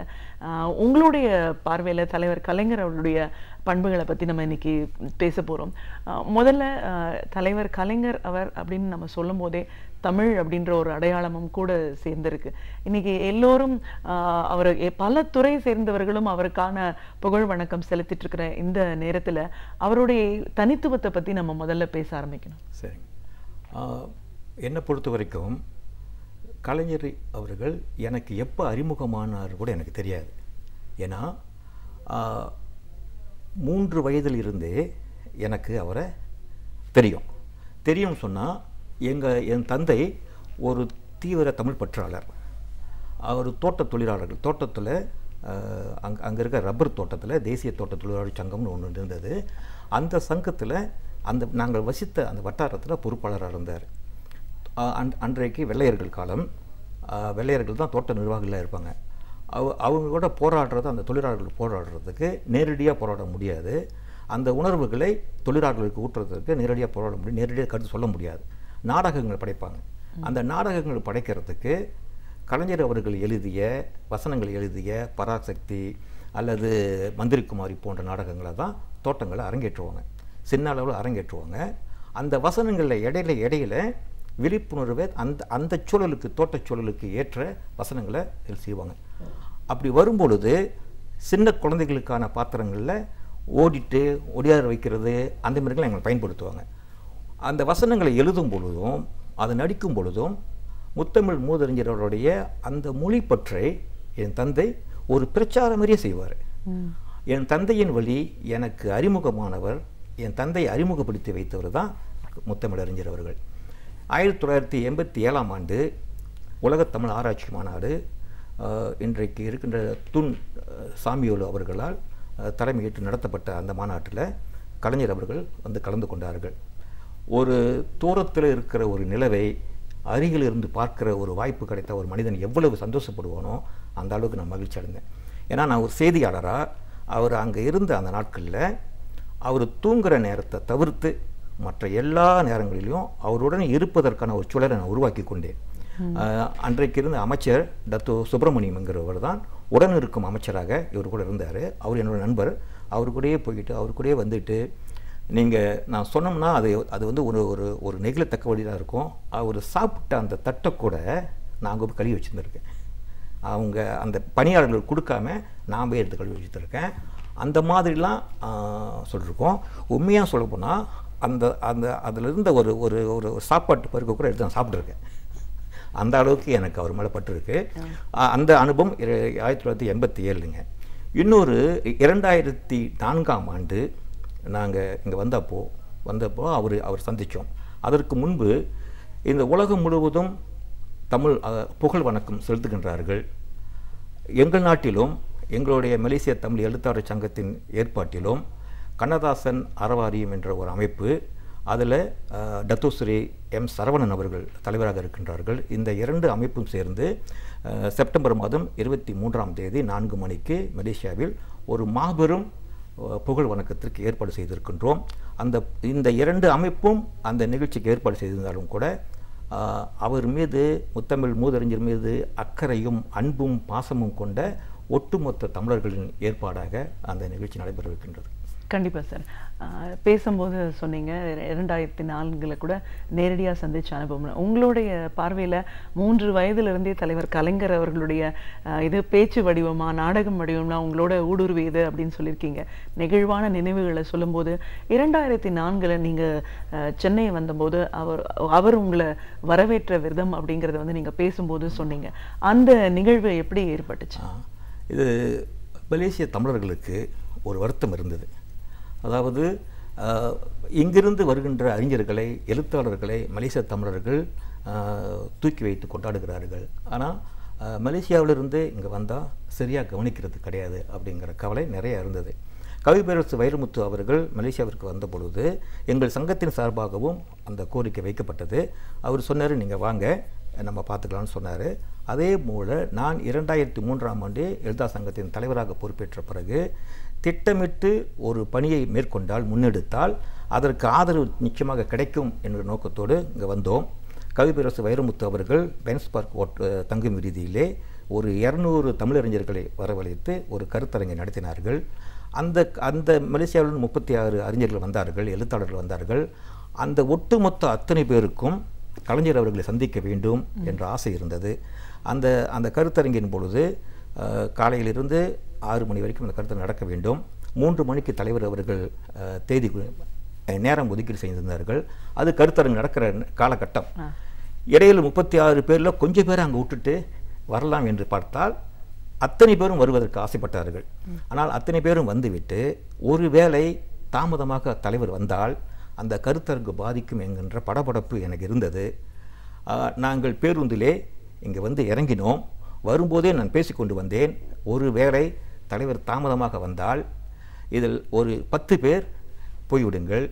உங்களுடைய பார்வையில் தலைவர் கலைஞர் அவருடைய பண்புகளை பற்றி நம்ம இன்னைக்கு பேச போகிறோம். முதல்ல தலைவர் கலைஞர் அவர் அப்படின்னு நம்ம சொல்லும் போதே தமிழ் அப்படின்ற ஒரு அடையாளமும் கூட சேர்ந்திருக்கு. இன்னைக்கு எல்லோரும் அவர் பல துறை சேர்ந்தவர்களும் அவருக்கான புகழ் வணக்கம் செலுத்திட்டு இருக்கிற இந்த நேரத்தில் அவருடைய தனித்துவத்தை பற்றி நம்ம முதல்ல பேச ஆரம்பிக்கணும். சரி. என்னை பொறுத்த வரைக்கும் கலைஞர் அவர்கள் எனக்கு எப்போ அறிமுகமானார் கூட எனக்கு தெரியாது. ஏன்னா 3 வயதில் இருந்தே எனக்கு அவரை தெரியும் சொன்னால் என் தந்தை ஒரு தீவிர தமிழ் பற்றாளர். அவர் தோட்ட தொழிலாளர்கள், தோட்டத்தில் அங்கே இருக்க ரப்பர் தோட்டத்தில் தேசிய தோட்ட தொழிலாளர் சங்கம்னு ஒன்று இருந்தது. அந்த சங்கத்தில் நாங்கள் வசித்த அந்த வட்டாரத்தில் பொறுப்பாளராக இருந்தார். அன்றைக்கு வெள்ளையர்கள் காலம், வெள்ளையர்கள் தான் தோட்ட நிர்வாகிகளாக இருப்பாங்க. அவங்க கூட போராடுறது, அந்த தொழிலாளர்கள் போராடுறதுக்கு நேரடியாக போராட முடியாது. அந்த உணர்வுகளை தொழிலாளர்களுக்கு ஊற்றுறதுக்கு நேரடியாக போராட முடியும், நேரடியாக கருத்து சொல்ல முடியாது. நாடகங்கள் படைப்பாங்க. அந்த நாடகங்கள் படைக்கிறதுக்கு கலைஞர் அவர்கள் எழுதிய வசனங்கள் எழுதிய பராசக்தி அல்லது மந்திரிக்குமாரி போன்ற நாடகங்களை தான் தோட்டங்களை அரங்கேற்றுவாங்க, சின்ன அளவில் அரங்கேற்றுவாங்க. அந்த வசனங்களில் இடையில விழிப்புணர்வை அந்த சூழலுக்கு, தோட்டச் சூழலுக்கு ஏற்ற வசனங்களை செய்வாங்க. அப்படி வரும்பொழுது சின்ன குழந்தைகளுக்கான பாத்திரங்களில் ஓடிட்டு ஒடியார வைக்கிறது அந்த மாதிரிலாம் எங்களை பயன்படுத்துவாங்க. அந்த வசனங்களை எழுதும் பொழுதும் அதை நடிக்கும் பொழுதும் முத்தமிழ் மூதறிஞர்களுடைய அந்த மொழி பற்றை என் தந்தை ஒரு பிரச்சாரம் மாதிரியே செய்வார். என் தந்தையின் வழி எனக்கு அறிமுகமானவர், என் தந்தையை அறிமுகப்படுத்தி வைத்தவர் தான் முத்தமிழறிஞர் அவர்கள். 1987ஆம் ஆண்டு உலகத்தமிழ் ஆராய்ச்சி மாநாடு இன்றைக்கு இருக்கின்ற துன் சாமியோலு அவர்களால் தலைமையேற்று நடத்தப்பட்ட அந்த மாநாட்டில் கலைஞர் அவர்கள் வந்து கலந்து கொண்டார்கள். ஒரு தூரத்தில் இருக்கிற ஒரு நிலவை அருகில் இருந்து பார்க்கிற ஒரு வாய்ப்பு கிடைத்த ஒரு மனிதன் எவ்வளவு சந்தோஷப்படுவானோ அந்த அளவுக்கு நான் மகிழ்ச்சி அடைந்தேன். ஏன்னா நான் ஒரு செய்தியாளராக அவர் அங்கே இருந்த அந்த நாட்களில் அவர் தூங்குகிற நேரத்தை தவிர்த்து மற்ற எல்லா நேரங்களிலும் அவருடன் இருப்பதற்கான ஒரு சூழலை நான் உருவாக்கி கொண்டேன். அன்றைக்கு இருந்த அமைச்சர் டத்தோ சுப்பிரமணியம் என்கிறவர் தான் உடன் இருக்கும் அமைச்சராக இவர் கூட இருந்தார். அவர் என்னோட நண்பர். அவர் கூடயே போய்கிட்டு அவர் கூடயே வந்துட்டு நீங்கள் நான் சொன்னோம்னா அது வந்து ஒரு நெகிழத்தக்க வழியாக இருக்கும். அவர் சாப்பிட்ட அந்த தட்டை கூட நான் அங்கே போய் கழுவி வச்சுருந்துருக்கேன். அவங்க அந்த பணியாளர்கள் கொடுக்காம நான் போய் எடுத்து கழுவி வச்சுருக்கேன். அந்த மாதிரிலாம் சொல்லியிருக்கோம். உண்மையாக சொல்ல போனால் அதில் இருந்த ஒரு சாப்பாட்டு பருக்க கூட எடுத்து நான் சாப்பிட்ருக்கேன். அந்த அளவுக்கு எனக்கு அவர் மேலே பட்டிருக்கு. அந்த அனுபவம் 1987ங்க. இன்னொரு 2004ஆம் ஆண்டு நாங்கள் இங்கே வந்தப்போ அவர் சந்தித்தோம். அதற்கு முன்பு இந்த உலகம் முழுவதும் தமிழ் புகழ் வணக்கம் செலுத்துகின்றார்கள். எங்கள் நாட்டிலும் எங்களுடைய மலேசிய தமிழ் எழுத்தாளர் சங்கத்தின் ஏற்பாட்டிலும் கண்ணதாசன் அறவாரியம் என்ற ஒரு அமைப்பு, அதில் டத்தோஸ்ரீ எம் சரவணன் அவர்கள் தலைவராக இருக்கின்றார்கள். இந்த 2 அமைப்பும் சேர்ந்து செப்டம்பர் மாதம் 23ஆம் தேதி 4 மணிக்கு மலேசியாவில் ஒரு மாபெரும் புகழ் வணக்கத்திற்கு ஏற்பாடு செய்திருக்கின்றோம். இந்த 2 அமைப்பும் அந்த நிகழ்ச்சிக்கு ஏற்பாடு செய்திருந்தாலும் கூட அவர் மீது முத்தமிழ் மூதறிஞர் மீது அக்கறையும் அன்பும் பாசமும் கொண்ட ஒட்டுமொத்த தமிழர்களின் ஏற்பாடாக அந்த நிகழ்ச்சி நடைபெறவிருக்கின்றது. கண்டிப்பாக சார். பேசும்போது சொன்னீங்க 2004 கூட நேரடியாக சந்திச்ச அனுபவம். உங்களுடைய பார்வையில் 3 வயதிலிருந்தே தலைவர் கலைஞர் அவர்களுடைய இது பேச்சு வடிவமா நாடகம் வடிவம்னா உங்களோட ஊடுருவியது அப்படின்னு சொல்லியிருக்கீங்க. நெகிழ்வான நினைவுகளை சொல்லும்போது 2004 நீங்கள் சென்னை வந்தபோது அவர் உங்களை வரவேற்ற விதம் அப்படிங்கிறத வந்து நீங்கள் பேசும்போது சொன்னீங்க. அந்த நிகழ்வு எப்படி ஏற்பட்டுச்சு? இது மலேசிய தமிழர்களுக்கு ஒரு வருத்தம் இருந்தது. அதாவது இங்கிருந்து வருகின்ற அறிஞர்களை, எழுத்தாளர்களை மலேசிய தமிழர்கள் தூக்கி வைத்து கொண்டாடுகிறார்கள். ஆனால் மலேசியாவிலிருந்து இங்கே வந்தால் சரியாக கவனிக்கிறது கிடையாது அப்படிங்கிற கவலை நிறைய இருந்தது. கவிப்பேரரசு வைரமுத்து அவர்கள் மலேசியாவிற்கு வந்த பொழுது எங்கள் சங்கத்தின் சார்பாகவும் அந்த கோரிக்கை வைக்கப்பட்டது. அவர் சொன்னார், நீங்கள் வாங்க நம்ம பார்த்துக்கலாம்னு சொன்னார். அதே போல் நான் 2003ஆம் ஆண்டு எழுத்தாளர் சங்கத்தின் தலைவராக பொறுப்பேற்ற பிறகு திட்டமிட்டு ஒரு பணியை மேற்கொண்டால், முன்னெடுத்தால் அதற்கு ஆதரவு நிச்சயமாக கிடைக்கும் என்ற நோக்கத்தோடு இங்கே வந்தோம். கவிப்பேரரசு வைரமுத்து அவர்கள் பென்ஸ் பார்க் தங்கும் விடுதியிலே ஒரு 200 தமிழறிஞர்களை வரவழைத்து ஒரு கருத்தரங்கை நடத்தினார்கள். அந்த மலேசியாவிலிருந்து 36 அறிஞர்கள் வந்தார்கள், எழுத்தாளர்கள் வந்தார்கள். அந்த ஒட்டுமொத்த அத்தனை பேருக்கும் கலைஞர் அவர்களை சந்திக்க வேண்டும் என்ற ஆசை இருந்தது. அந்த கருத்தரங்கின் பொழுது காலையிலிருந்து 6 மணி வரைக்கும் அந்த கருத்தரங்கு நடக்க வேண்டும். 3 மணிக்கு தலைவர் அவர்கள் தேதி நேரம் ஒதுக்கீடு செய்திருந்தார்கள். அது கருத்தரங்கு நடக்கிற காலகட்டம். இடையில் 36 பேரில் கொஞ்சம் பேரை அங்கே விட்டுட்டு வரலாம் என்று பார்த்தால் அத்தனை பேரும் வருவதற்கு ஆசைப்பட்டார்கள். ஆனால் அத்தனை பேரும் வந்துவிட்டு ஒருவேளை தாமதமாக தலைவர் வந்தால் அந்த கருத்தரங்கு பாதிக்கும் என்கின்ற படபடப்பு எனக்கு இருந்தது. நாங்கள் பேருந்திலே இங்கே வந்து இறங்கினோம். வரும்போதே நான் பேசிக்கொண்டு வந்தேன், ஒருவேளை தலைவர் தாமதமாக வந்தால் இதில் ஒரு 10 பேர் போய்விடுங்கள்,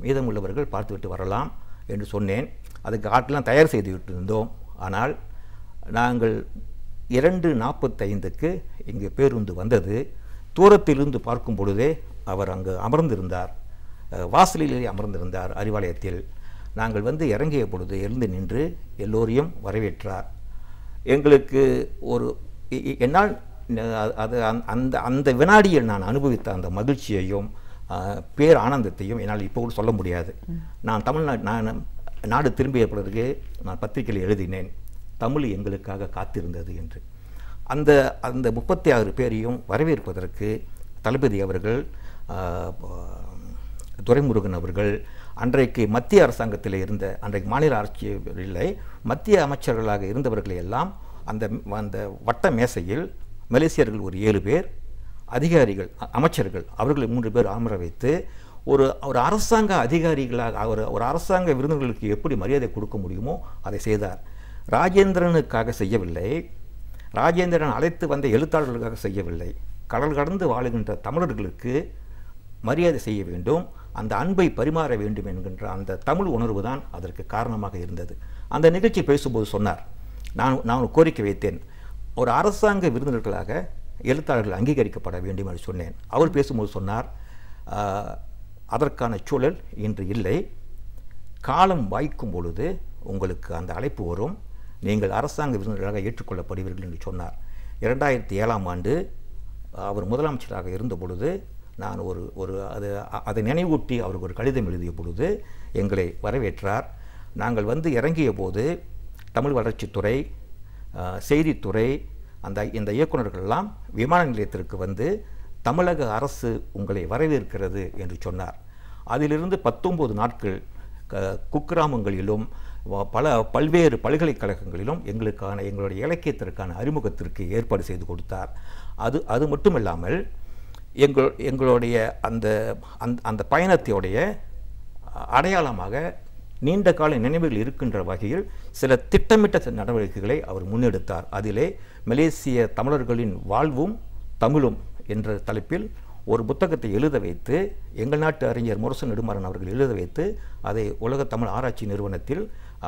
மீதமுள்ளவர்கள் பார்த்துவிட்டு வரலாம் என்று சொன்னேன். அதுக்கு ஆட்கள்லாம் தயார் செய்து விட்டு இருந்தோம். ஆனால் நாங்கள் 2:45க்கு இங்கே பேருந்து வந்தது. தூரத்திலிருந்து பார்க்கும் பொழுதே அவர் அங்கு அமர்ந்திருந்தார், வாசலிலே அமர்ந்திருந்தார் அறிவாலயத்தில். நாங்கள் வந்து இறங்கிய பொழுது எழுந்து நின்று எல்லோரையும் வரவேற்றார். எங்களுக்கு ஒரு என்னால் அது அந்த வினாடியில் நான் அனுபவித்த அந்த மகிழ்ச்சியையும் பேர் ஆனந்தத்தையும் என்னால் இப்போ கூட சொல்ல முடியாது. நான் நாடு திரும்பிய பிறகு நான் பத்திரிகையில் எழுதினேன், தமிழ் எங்களுக்காக காத்திருந்தது என்று. அந்த 36 பேரையும் வரவேற்பதற்கு தளபதி அவர்கள், துரைமுருகன் அவர்கள், அன்றைக்கு மத்திய அரசாங்கத்தில் இருந்த, அன்றைக்கு மாநில ஆட்சியில் இல்லை, மத்திய அமைச்சர்களாக இருந்தவர்களை எல்லாம் அந்த வட்ட மேசையில் மலேசியர்கள் ஒரு 7 பேர், அதிகாரிகள் அமைச்சர்கள் அவர்களை 3 பேர் அமர வைத்து ஒரு அரசாங்க அதிகாரிகளாக ஒரு அரசாங்க விருந்தினர்களுக்கு எப்படி மரியாதை கொடுக்க முடியுமோ அதை செய்தார். ராஜேந்திரனுக்காக செய்யவில்லை, ராஜேந்திரன் அழைத்து வந்த எழுத்தாளர்களுக்காக செய்யவில்லை, கடல் கடந்து வாழுகின்ற தமிழர்களுக்கு மரியாதை செய்ய வேண்டும், அந்த அன்பை பரிமாற வேண்டும் என்கின்ற அந்த தமிழ் உணர்வு தான் அதற்கு காரணமாக இருந்தது. அந்த நிகழ்ச்சி பேசும்போது சொன்னார், நான் ஒரு கோரிக்கை வைத்தேன், ஒரு அரசாங்க விருந்தினர்களாக எழுத்தாளர்கள் அங்கீகரிக்கப்பட வேண்டும் என்று சொன்னேன். அவர் பேசும்போது சொன்னார், அதற்கான சூழல் இன்று இல்லை, காலம் வாய்க்கும் பொழுது உங்களுக்கு அந்த அழைப்பு வரும், நீங்கள் அரசாங்க விருந்தினர்களாக ஏற்றுக்கொள்ளப்படுவீர்கள் என்று சொன்னார். 2007ஆம் ஆண்டு அவர் முதலமைச்சராக இருந்த பொழுது நான் அதை நினைவூட்டி அவருக்கு ஒரு கடிதம் எழுதிய பொழுது எங்களை வரவேற்றார். நாங்கள் வந்து இறங்கிய போது தமிழ் வளர்ச்சித்துறை, செய்தித்துறை, இந்த இயக்குநர்களெல்லாம் விமான நிலையத்திற்கு வந்து தமிழக அரசு உங்களை வரவேற்கிறது என்று சொன்னார். அதிலிருந்து 19 நாட்கள் குக்கிராமங்களிலும் பல்வேறு பல்கலைக்கழகங்களிலும் எங்களுடைய இலக்கியத்திற்கான அறிமுகத்திற்கு ஏற்பாடு செய்து கொடுத்தார். அது மட்டுமில்லாமல் எங்களுடைய அந்த பயணத்தையுடைய அடையாளமாக நீண்ட கால நினைவுகள் இருக்கின்ற வகையில் சில திட்டமிட்ட நடவடிக்கைகளை அவர் முன்னெடுத்தார். அதிலே மலேசிய தமிழர்களின் வாழ்வும் தமிழும் என்ற தலைப்பில் ஒரு புத்தகத்தை எழுத வைத்து, எங்கள் நாட்டு அறிஞர் முரசு நெடுமாறன் அவர்கள் எழுத வைத்து, அதை உலக தமிழ் ஆராய்ச்சி நிறுவனத்தில்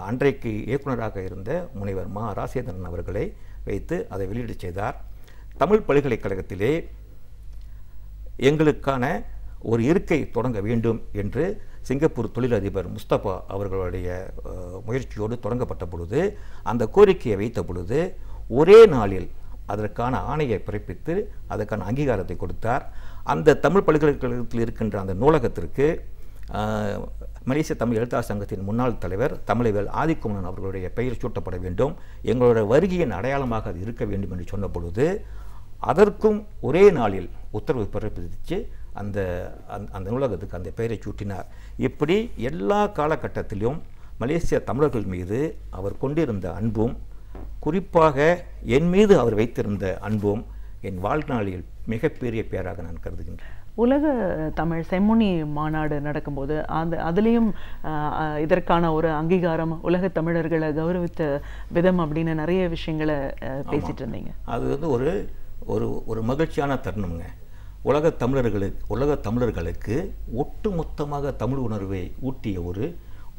அன்றைக்கு இயக்குநராக இருந்த முனைவர் மா ராசேந்திரன் அவர்களை வைத்து அதை வெளியீடு செய்தார். தமிழ் பல்கலைக்கழகத்திலே எங்களுக்கான ஒரு இருக்கை தொடங்க வேண்டும் என்று சிங்கப்பூர் தொழிலதிபர் முஸ்தபா அவர்களுடைய முயற்சியோடு தொடங்கப்பட்ட பொழுது, அந்த கோரிக்கையை வைத்த பொழுது ஒரே நாளில் அதற்கான ஆணையை பிறப்பித்து அதற்கான அங்கீகாரத்தை கொடுத்தார். அந்த தமிழ் பல்கலைக்கழகத்தில் இருக்கின்ற அந்த நூலகத்திற்கு மலேசிய தமிழ் எழுத்தாளர் சங்கத்தின் முன்னாள் தலைவர் தமிழவேல் ஆதிக்குமரன் அவர்களுடைய பெயர் சூட்டப்பட வேண்டும், எங்களுடைய வருகையின் அடையாளமாக அது இருக்க வேண்டும் என்று சொன்ன பொழுது அதற்கும் ஒரே நாளில் உத்தரவு பிறப்பித்து அந்த அந்த நூலகத்துக்கு அந்த பெயரை சூட்டினார். இப்படி எல்லா காலகட்டத்திலும் மலேசிய தமிழர்கள் மீது அவர் கொண்டிருந்த அன்பும், குறிப்பாக என் மீது அவர் வைத்திருந்த அன்பும் என் வாழ்நாளில் மிகப்பெரிய பேராக நான் கருதுகின்றேன். உலக தமிழ் செம்மொழி மாநாடு நடக்கும்போது அதுலேயும் இதற்கான ஒரு அங்கீகாரம், உலக தமிழர்களை கௌரவித்த விதம் அப்படின்னு நிறைய விஷயங்களை பேசிட்டு இருந்தீங்க. அது வந்து ஒரு ஒரு ஒரு மகிழ்ச்சியான தருணம்ங்க. உலக தமிழர்களுக்கு ஒட்டுமொத்தமாக தமிழ் உணர்வை ஊட்டிய ஒரு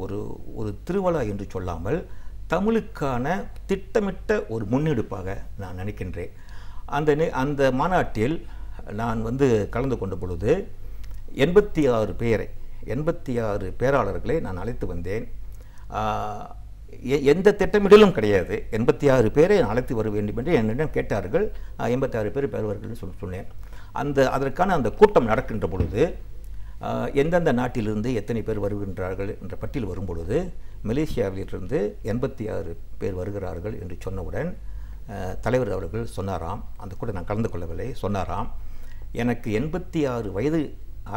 ஒரு ஒரு திருவிழா என்று சொல்லாமல் தமிழுக்கான திட்டமிட்ட ஒரு முன்னெடுப்பாக நான் நினைக்கின்றேன். அந்த மாநாட்டில் நான் வந்து கலந்து கொண்ட பொழுது 86 பேராளர்களை நான் அழைத்து வந்தேன். எந்த திட்டமிடலும் கிடையாது. 86 பேரை அழைத்து வர வேண்டும் என்று என்னிடம் கேட்டார்கள். 86 பேர் பெறுவார்கள் சொன்னேன். அதற்கான அந்த கூட்டம் நடக்கின்ற பொழுது எந்தெந்த நாட்டிலிருந்து எத்தனை பேர் வருகின்றார்கள் என்ற பட்டியல் வரும் பொழுது மலேசியாவிலிருந்து 86 பேர் வருகிறார்கள் என்று சொன்னவுடன் தலைவர் அவர்கள் சொன்னாராம், அந்த கூட நான் கலந்து கொள்ளவில்லை, சொன்னாராம், எனக்கு 86 வயது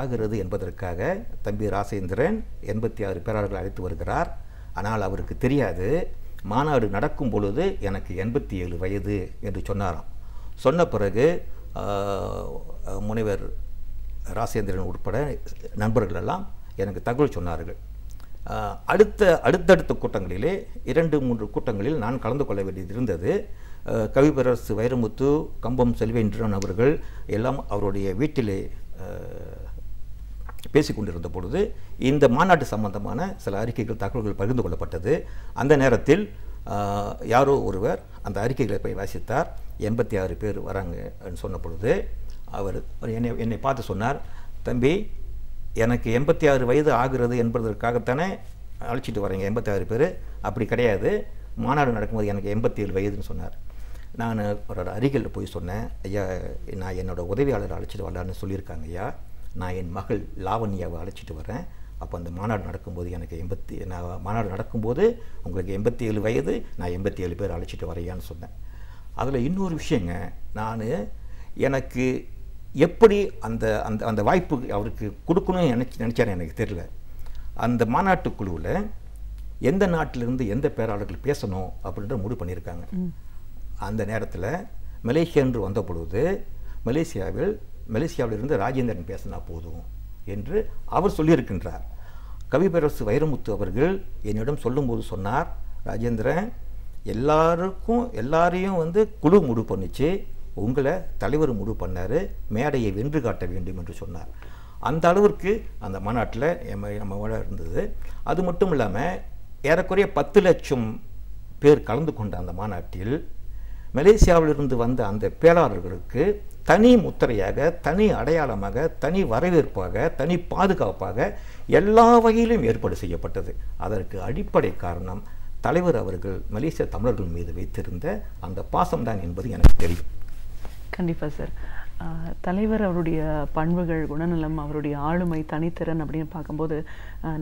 ஆகிறது என்பதற்காக தம்பி ராசேந்திரன் 86 பேராளர்கள் அழைத்து வருகிறார். ஆனால் அவருக்கு தெரியாது மாநாடு நடக்கும் பொழுது எனக்கு 87 வயது என்று சொன்னாராம். சொன்ன பிறகு முனைவர் ராசேந்திரன் உட்பட நண்பர்கள் எல்லாம் எனக்கு தகவல் சொன்னார்கள். அடுத்தடுத்த கூட்டங்களிலே 2-3 கூட்டங்களில் நான் கலந்து கொள்ள வேண்டியது இருந்தது. கவிப்பரசு வைரமுத்து, கம்பம் செல்வேந்திரன் அவர்கள் எல்லாம் அவருடைய வீட்டிலே பேசிக்கொண்டிருந்த பொழுது இந்த மாநாட்டு சம்பந்தமான சில அறிக்கைகள், தகவல்கள் பகிர்ந்து கொள்ளப்பட்டது. அந்த நேரத்தில் யாரோ ஒருவர் அந்த அறிக்கைகளை போய் வாசித்தார். 86 பேர் வராங்க சொன்ன பொழுது அவர் என்னை பார்த்து சொன்னார், தம்பி எனக்கு 86 வயது ஆகிறது என்பதற்காகத்தானே அழைச்சிட்டு வரீங்க 86 பேர்? அப்படி கிடையாது, மாநாடு நடக்கும்போது எனக்கு 87 வயதுன்னு சொன்னார். நான் அவரோட அருகில் போய் சொன்னேன், ஐயா நான் என்னோடய உதவியாளரை அழைச்சிட்டு வரலான்னு சொல்லியிருக்காங்க ஐயா, நான் என் மகள் லாவண்யாவை அழைச்சிட்டு வரேன். அப்போ அந்த மாநாடு நடக்கும்போது எனக்கு மாநாடு நடக்கும்போது உங்களுக்கு 87 வயது, நான் 87 பேர் அழைச்சிட்டு வரையான்னு சொன்னேன். அதில் இன்னொரு விஷயங்க, நான் எனக்கு எப்படி அந்த அந்த அந்த வாய்ப்பு அவருக்கு கொடுக்கணும்னு நினச்சாரு எனக்கு தெரியல. அந்த மாநாட்டு குழுவில் எந்த நாட்டிலிருந்து எந்த பேராளர்கள் பேசணும் அப்படின்ற முடிவு பண்ணியிருக்காங்க. அந்த நேரத்தில் மலேசியா என்று வந்த பொழுது மலேசியாவிலிருந்து ராஜேந்திரன் பேசினா போதும் என்று அவர் சொல்லியிருக்கின்றார். கவிப்பரசு வைரமுத்து அவர்கள் என்னிடம் சொல்லும்போது சொன்னார், ராஜேந்திரன் எல்லாரையும் வந்து குழு முடிவு பண்ணிச்சு, உங்களை தலைவர் முடிவு பண்ணார், மேடையை வென்று காட்ட வேண்டும் என்று சொன்னார். அந்த அளவிற்கு அந்த மாநாட்டில் நம்ம இருந்தது. அது மட்டும் இல்லாமல் ஏறக்குறைய 10 லட்சம் பேர் கலந்து கொண்ட அந்த மாநாட்டில் மலேசியாவிலிருந்து வந்த அந்த பேராளர்களுக்கு தனி முத்திரையாக, தனி அடையாளமாக, தனி வரவேற்பாக, தனி பாதுகாப்பாக எல்லா வகையிலும் ஏற்பாடு செய்யப்பட்டது. அதற்கு அடிப்படை காரணம் தலைவர் அவர்கள் மலேசிய தமிழர்கள் மீது வைத்திருந்த அந்த பாசம்தான் என்பது எனக்கு தெரியும். கண்டிப்பாக சார். தலைவர் அவருடைய பண்புகள், குணநலம், அவருடைய ஆளுமை, தனித்திறன் அப்படின்னு பார்க்கும்போது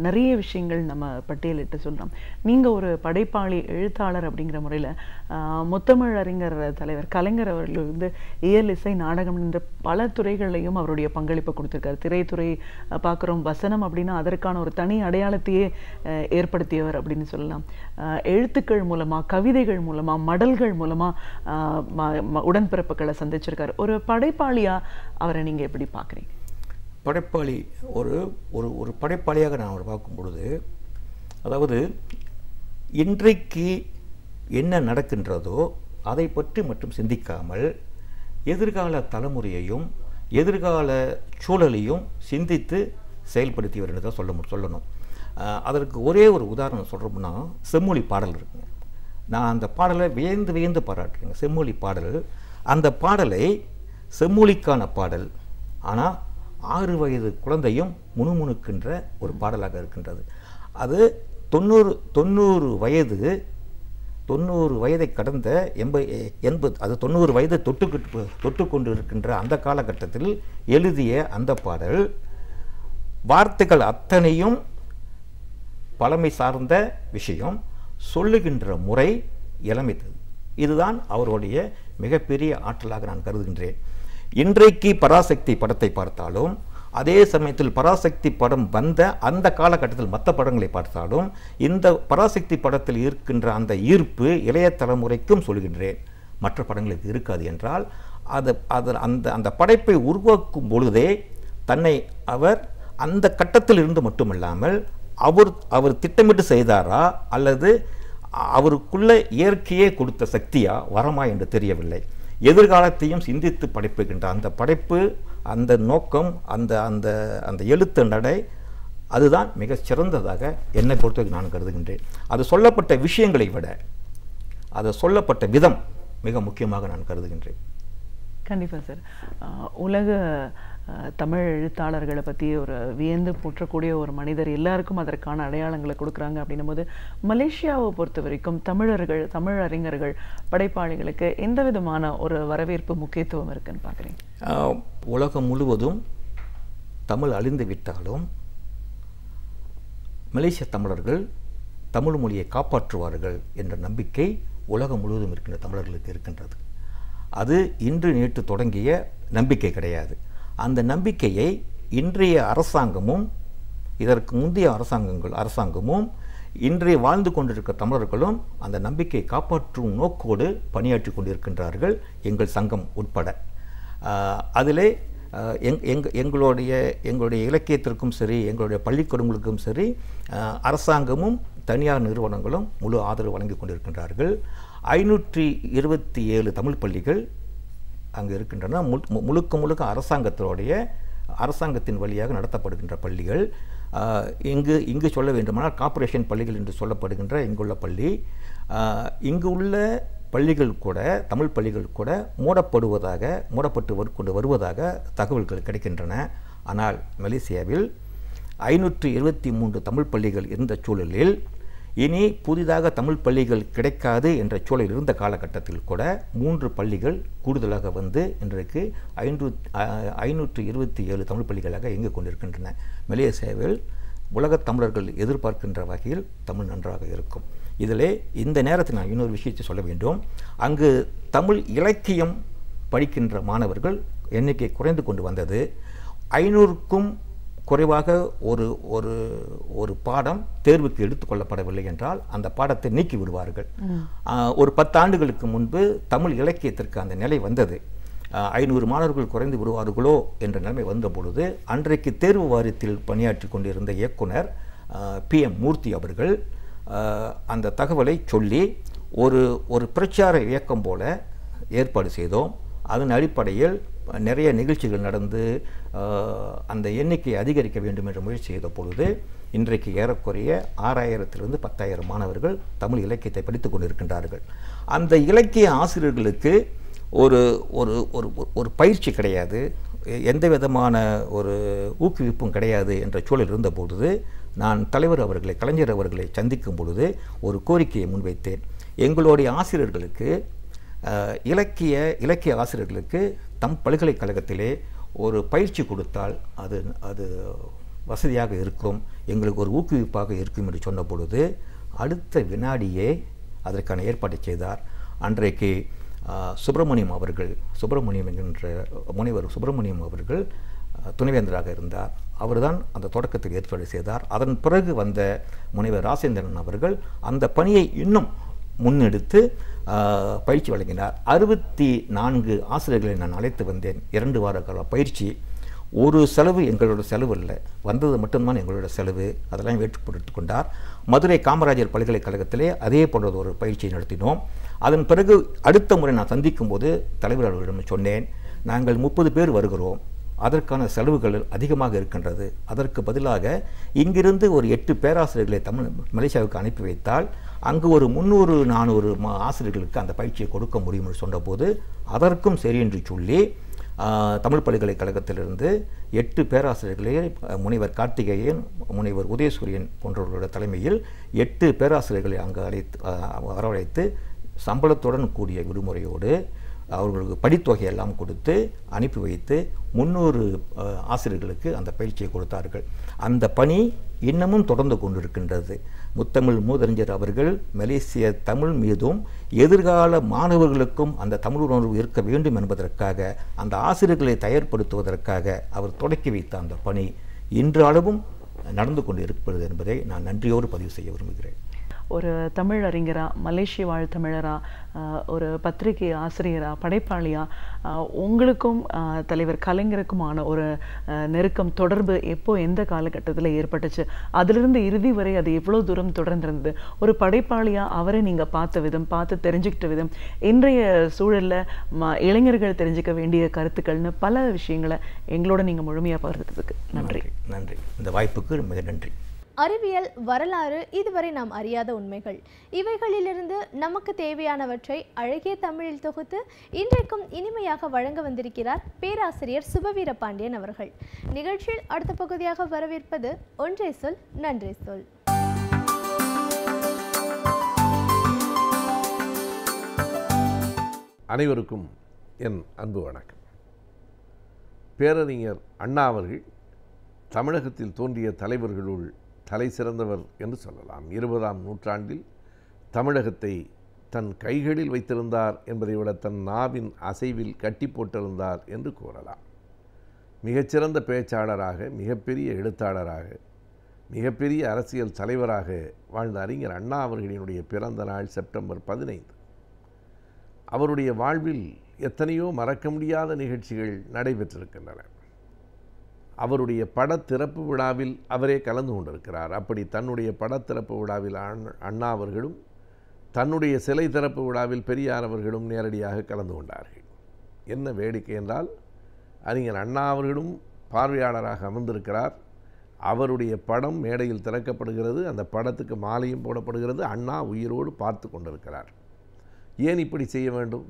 நிறைய விஷயங்கள் நம்ம பட்டியலிட்டு சொல்கிறோம். நீங்கள் ஒரு படைப்பாளி, எழுத்தாளர் அப்படிங்கிற முறையில் முத்தமிழ் அறிஞர் தலைவர் கலைஞர் அவர்கள் வந்து இயல், இசை, நாடகம் என்ற பல துறைகளையும் அவருடைய பங்களிப்பை கொடுத்துருக்காரு. திரைத்துறை பார்க்குறோம், வசனம் அப்படின்னா அதற்கான ஒரு தனி அடையாளத்தையே ஏற்படுத்தியவர் அப்படின்னு சொல்லலாம். எழுத்துக்கள் மூலமாக, கவிதைகள் மூலமாக, மடல்கள் மூலமாக உடன்பிறப்புகளை சந்திச்சிருக்காரு. ஒரு படைப்பாளியாக அவரை நீங்கள் எப்படி பார்க்குறீங்க? படைப்பாளி ஒரு ஒரு படைப்பாளியாக நான் அவரை பார்க்கும் பொழுது, அதாவது இன்றைக்கு என்ன நடக்கின்றதோ அதை பற்றி மட்டும் சிந்திக்காமல் எதிர்கால தலைமுறையையும் எதிர்கால சூழலையும் சிந்தித்து செயல்படுத்தியவர் என்று தான் சொல்லணும். அதற்கு ஒரே ஒரு உதாரணம் சொல்கிறோம்னா செம்மொழி பாடல் இருக்குங்க. நான் அந்த பாடலை வியந்து பாராட்டுறேங்க. செம்மொழி பாடல், அந்த பாடலை செம்மொழிக்கான பாடல், ஆனால் 6 வயது குழந்தையும் முணுமுணுக்கின்ற ஒரு பாடலாக இருக்கின்றது. அது 90 வயதை கடந்த 80 அது 90 வயதை தொட்டு கொண்டு இருக்கின்ற அந்த காலகட்டத்தில் எழுதிய அந்த பாடல் வார்த்தைகள் அத்தனையும் பழமை சார்ந்த விஷயம், சொல்லுகின்ற முறை இளமைத்தது. இதுதான் அவருடைய மிகப்பெரிய ஆற்றலாக நான் கருதுகின்றேன். இன்றைக்கு பராசக்தி படத்தை பார்த்தாலும், அதே சமயத்தில் பராசக்தி படம் வந்த அந்த காலகட்டத்தில் மற்ற படங்களை பார்த்தாலும், இந்த பராசக்தி படத்தில் இருக்கின்ற அந்த ஈர்ப்பு இளைய தலைமுறைக்கும் சொல்கின்றேன், மற்ற படங்களுக்கு இருக்காது. என்றால் அந்த படைப்பை உருவாக்கும் பொழுதே தன்னை அவர் அந்த கட்டத்தில் இருந்து மட்டுமல்லாமல் அவர் திட்டமிட்டு செய்தாரா அல்லது அவருக்குள்ள இயற்கையே கொடுத்த சக்தியா வரமா என்று தெரியவில்லை. எதிர்காலத்தையும் சிந்தித்து படைப்புகின்ற அந்த படைப்பு, அந்த நோக்கம், அந்த அந்த அந்த எழுத்து நடை, அதுதான் மிக சிறந்ததாக என்னை பொறுத்தவரைக்கும் நான் கருதுகின்றேன். அது சொல்லப்பட்ட விஷயங்களை விட அது சொல்லப்பட்ட விதம் மிக முக்கியமாக நான் கருதுகின்றேன். கண்டிப்பாக சார். உலக தமிழ் எழுத்தாளர்களை பற்றி ஒரு வியந்து போற்றக்கூடிய ஒரு மனிதர், எல்லாருக்கும் அதற்கான அடையாளங்களை கொடுக்குறாங்க அப்படின்னும் போது, மலேசியாவை பொறுத்த வரைக்கும் தமிழர்கள், தமிழ் அறிஞர்கள், படைப்பாளிகளுக்கு எந்த விதமான ஒரு வரவேற்பு முக்கியத்துவம் இருக்குன்னு பார்க்குறீங்க? உலகம் முழுவதும் தமிழ் அழிந்து விட்டாலும் மலேசிய தமிழர்கள் தமிழ் மொழியை காப்பாற்றுவார்கள் என்ற நம்பிக்கை உலகம் முழுவதும் இருக்கின்ற தமிழர்களுக்கு இருக்கின்றது. அது இன்று நேற்று தொடங்கிய நம்பிக்கை கிடையாது. அந்த நம்பிக்கையை இன்றைய அரசாங்கமும் இதற்கு முந்தைய அரசாங்கமும் இன்றைய வாழ்ந்து கொண்டிருக்கிற தமிழர்களும் அந்த நம்பிக்கையை காப்பாற்றும் நோக்கோடு பணியாற்றி கொண்டிருக்கின்றார்கள், எங்கள் சங்கம் உட்பட. அதிலே எங்களுடைய இலக்கியத்திற்கும் சரி, எங்களுடைய பள்ளிக்கூடங்களுக்கும் சரி, அரசாங்கமும் தனியார் நிறுவனங்களும் முழு ஆதரவு வழங்கி கொண்டிருக்கின்றார்கள். 527 தமிழ் பள்ளிகள் அங்கு இருக்கின்றன. முழுக்க அரசாங்கத்தின் வழியாக நடத்தப்படுகின்ற பள்ளிகள். இங்கு சொல்ல வேண்டுமானால் கார்ப்பரேஷன் பள்ளிகள் என்று சொல்லப்படுகின்ற இங்குள்ள பள்ளி, இங்கு உள்ள பள்ளிகள் கூட, தமிழ் பள்ளிகள் கூட மூடப்பட்டு கொண்டு வருவதாக தகவல்கள் கிடைக்கின்றன. ஆனால் மலேசியாவில் 523 தமிழ் பள்ளிகள் இருந்த சூழலில் இனி புதிதாக தமிழ் பள்ளிகள் கிடைக்காது என்ற சூழல் இருந்த காலகட்டத்தில் கூட 3 பள்ளிகள் கூடுதலாக வந்து இன்றைக்கு 527 தமிழ் பள்ளிகளாக இயங்கிக் கொண்டிருக்கின்றன. மலேசியாவில் உலகத் தமிழர்கள் எதிர்பார்க்கின்ற வகையில் தமிழ் நன்றாக இருக்கும். இதிலே இந்த நேரத்தில் நான் இன்னொரு விஷயத்தை சொல்ல வேண்டும். அங்கு தமிழ் இலக்கியம் படிக்கின்ற மாணவர்கள் எண்ணிக்கை குறைந்து கொண்டு வந்தது. 500க்கும் குறைவாக ஒரு பாடம் தேர்வுக்கு எடுத்துக்கொள்ளப்படவில்லை என்றால் அந்த பாடத்தை நீக்கி விடுவார்கள். ஒரு 10 ஆண்டுகளுக்கு முன்பு தமிழ் இலக்கியத்திற்கு அந்த நிலை வந்தது. 500 மாணவர்கள் குறைந்து விடுவார்களோ என்ற நிலைமை வந்த பொழுது அன்றைக்கு தேர்வு வாரியத்தில் பணியாற்றி கொண்டிருந்த இயக்குனர் PM மூர்த்தி அவர்கள் அந்த தகவலை சொல்லி ஒரு பிரச்சார இயக்கம் போல ஏற்பாடு செய்தோம். அதன் அடிப்படையில் நிறைய நிகழ்ச்சிகள் நடந்து அந்த எண்ணிக்கை அதிகரிக்க வேண்டும் என்று முயற்சி செய்த பொழுது இன்றைக்கு ஏறக்குறைய 6000 to 10,000 மாணவர்கள் தமிழ் இலக்கியத்தை படித்துக் கொண்டிருக்கின்றார்கள். அந்த இலக்கிய ஆசிரியர்களுக்கு ஒரு பயிற்சி கிடையாது, எந்த விதமான ஒரு ஊக்குவிப்பும் கிடையாது என்ற சூழல் இருந்த பொழுது நான் கலைஞர் அவர்களை சந்திக்கும் பொழுது ஒரு கோரிக்கையை முன்வைத்தேன். எங்களுடைய ஆசிரியர்களுக்கு, இலக்கிய ஆசிரியர்களுக்கு தம் பல்கலைக்கழகத்திலே ஒரு பயிற்சி கொடுத்தால் அது வசதியாக இருக்கும், எங்களுக்கு ஒரு ஊக்குவிப்பாக இருக்கும் என்று சொன்ன பொழுது அடுத்த வினாடியே அதற்கான ஏற்பாட்டை செய்தார். அன்றைக்கு சுப்பிரமணியம் என்கின்ற முனைவர் சுப்பிரமணியம் அவர்கள் துணைவேந்தராக இருந்தார். அவர்தான் அந்த தொடக்கத்தில் ஏற்பாடு செய்தார். அதன் பிறகு வந்த முனைவர் ராசேந்திரன் அவர்கள் அந்த பணியை இன்னும் முன்னெடுத்து பயிற்சி வழங்கினார். 64 ஆசிரியர்களை நான் அழைத்து வந்தேன். 2 வார கால பயிற்சி. ஒரு செலவு எங்களோட செலவு இல்லை, வந்தது மட்டும்தான் எங்களோட செலவு. அதெல்லாம் ஏற்றுப்படுத்திக் கொண்டார். மதுரை காமராஜர் பல்கலைக்கழகத்திலே அதே போன்ற ஒரு பயிற்சியை நடத்தினோம். அதன் பிறகு அடுத்த முறை நான் சந்திக்கும் போது தலைவர் அவர்களிடம் சொன்னேன், நாங்கள் 30 பேர் வருகிறோம், அதற்கான செலவுகள் அதிகமாக இருக்கின்றது, அதற்கு பதிலாக இங்கிருந்து ஒரு 8 பேராசிரியர்களை மலேசியாவுக்கு அனுப்பி வைத்தால் அங்கு ஒரு 300-400 ஆசிரியர்களுக்கு அந்த பயிற்சியை கொடுக்க முடியும் என்று சொன்னபோது அதற்கும் சரி என்று சொல்லி தமிழ் பல்கலைக்கழகத்திலிருந்து 8 பேராசிரியர்களை முனைவர் கார்த்திகேயன், முனைவர் உதயசூரியன் போன்றவர்களோட தலைமையில் 8 பேராசிரியர்களை அங்கு வரவழைத்து சம்பளத்துடன் கூடிய விடுமுறையோடு அவர்களுக்கு படித்தொகையெல்லாம் கொடுத்து அனுப்பி வைத்து 300 ஆசிரியர்களுக்கு அந்த பயிற்சியை கொடுத்தார்கள். அந்த பணி இன்னமும் தொடர்ந்து கொண்டிருக்கின்றது. முத்தமிழ் மூதறிஞர் அவர்கள் மலேசிய தமிழ் மீதும் எதிர்கால மாணவர்களுக்கும் அந்த தமிழ் உணர்வு இருக்க வேண்டும் என்பதற்காக, அந்த ஆசிரியர்களை தயார்படுத்துவதற்காக அவர் தொடக்கி வைத்த அந்த பணி இன்றளவும் நடந்து கொண்டு இருப்பது என்பதை நான் நன்றியோடு பதிவு செய்ய விரும்புகிறேன். ஒரு தமிழ் அறிஞரா, மலேசிய வாழ் தமிழரா, ஒரு பத்திரிகை ஆசிரியரா, படைப்பாளியா, உங்களுக்கும் தலைவர் கலைஞருக்குமான ஒரு நெருக்கம், தொடர்பு எப்போ எந்த காலகட்டத்தில் ஏற்பட்டுச்சு? அதிலிருந்து இறுதி வரை அது எவ்வளோ தூரம் தொடர்ந்திருந்தது? ஒரு படைப்பாளியா அவரை நீங்கள் பார்த்த விதம், பார்த்து தெரிஞ்சுக்கிட்ட விதம், இன்றைய சூழலில் இளைஞர்கள் தெரிஞ்சுக்க வேண்டிய கருத்துக்கள்னு பல விஷயங்களை எங்களோட நீங்கள் முழுமையாக பகிர்ந்ததுக்கு நன்றி. நன்றி. இந்த வாய்ப்புக்கு மிக நன்றி. அறிவியல், வரலாறு, இதுவரை நாம் அறியாத உண்மைகள், இவைகளிலிருந்து நமக்கு தேவையானவற்றை அழகிய தமிழில் தொகுத்து இன்றைக்கும் இனிமையாக வழங்க வந்திருக்கிறார் பேராசிரியர் சுபவீர பாண்டியன் அவர்கள். நிகழ்ச்சியில் அடுத்த பகுதியாக வரவேற்பது ஒன்றை சொல் நன்றி சொல். அனைவருக்கும் என் அன்பு வணக்கம். பேரறிஞர் அண்ணா அவர்கள் தமிழகத்தில் தோன்றிய தலைவர்களுள் தலை சிறந்தவர் என்று சொல்லலாம். 20ஆம் நூற்றாண்டில் தமிழகத்தை தன் கைகளில் வைத்திருந்தார் என்பதை விட தன் நாவின் அசைவில் கட்டி போட்டிருந்தார் என்று கூறலாம். மிகச்சிறந்த பேச்சாளராக, மிகப்பெரிய எழுத்தாளராக, மிகப்பெரிய அரசியல் தலைவராக வாழ்ந்த அறிஞர் அண்ணா அவர்களினுடைய பிறந்த நாள் செப்டம்பர் 15. அவருடைய வாழ்வில் எத்தனையோ மறக்க முடியாத நிகழ்ச்சிகள் நடைபெற்றிருக்கின்றன. அவருடைய படத்திறப்பு விழாவில் அவரே கலந்து கொண்டிருக்கிறார். அப்படி தன்னுடைய படத்திறப்பு விழாவில் அண்ணா அவர்களும், தன்னுடைய சிலை திறப்பு விழாவில் பெரியார் அவர்களும் நேரடியாக கலந்து கொண்டார்கள். என்ன வேடிக்கை என்றால், அறிஞர் அண்ணா அவர்களும் பார்வையாளராக அமர்ந்திருக்கிறார். அவருடைய படம் மேடையில் திறக்கப்படுகிறது. அந்த படத்துக்கு மாலையும் போடப்படுகிறது. அண்ணா உயிரோடு பார்த்து கொண்டிருக்கிறார். ஏன் இப்படி செய்ய வேண்டும்?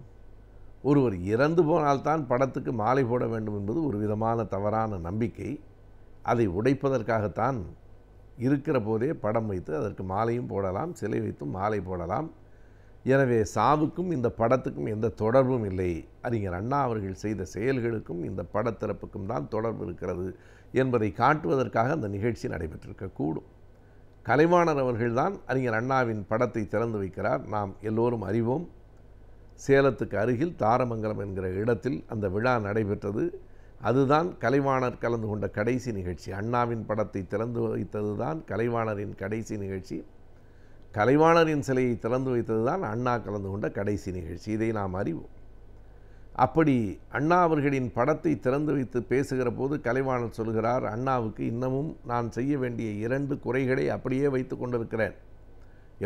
ஒருவர் இறந்து போனால்தான் படத்துக்கு மாலை போட வேண்டும் என்பது ஒரு விதமான தவறான நம்பிக்கை. அதை உடைப்பதற்காகத்தான் இருக்கிற போதே படம் வைத்து அதற்கு மாலையும் போடலாம், சிலை வைத்தும் மாலை போடலாம். எனவே சாவுக்கும் இந்த படத்துக்கும் எந்த தொடர்பும் இல்லை. அறிஞர் அண்ணா அவர்கள் செய்த செயல்களுக்கும் இந்த படத்திறப்புக்கும் தான் தொடர்பு இருக்கிறது என்பதை காட்டுவதற்காக அந்த நிகழ்ச்சி நடைபெற்றிருக்கக்கூடும். கலைவாணர் அவர்கள்தான் அறிஞர் அண்ணாவின் படத்தை திறந்து வைக்கிறார். நாம் எல்லோரும் அறிவோம். சேலத்துக்கு அருகில் தாரமங்கலம் என்கிற இடத்தில் அந்த விழா நடைபெற்றது. அதுதான் கலைவாணர் கலந்து கொண்ட கடைசி நிகழ்ச்சி. அண்ணாவின் படத்தை திறந்து வைத்தது தான் கலைவாணரின் கடைசி நிகழ்ச்சி. கலைவாணரின் சிலையை திறந்து வைத்தது தான் அண்ணா கலந்து கொண்ட கடைசி நிகழ்ச்சி. இதை நாம் அறிவோம். அப்படி அண்ணா அவர்களின் படத்தை திறந்து வைத்து பேசுகிற போது கலைவாணர் சொல்கிறார், அண்ணாவுக்கு இன்னமும் நான் செய்ய வேண்டிய 2 குறைகளை அப்படியே வைத்து கொண்டிருக்கிறேன்.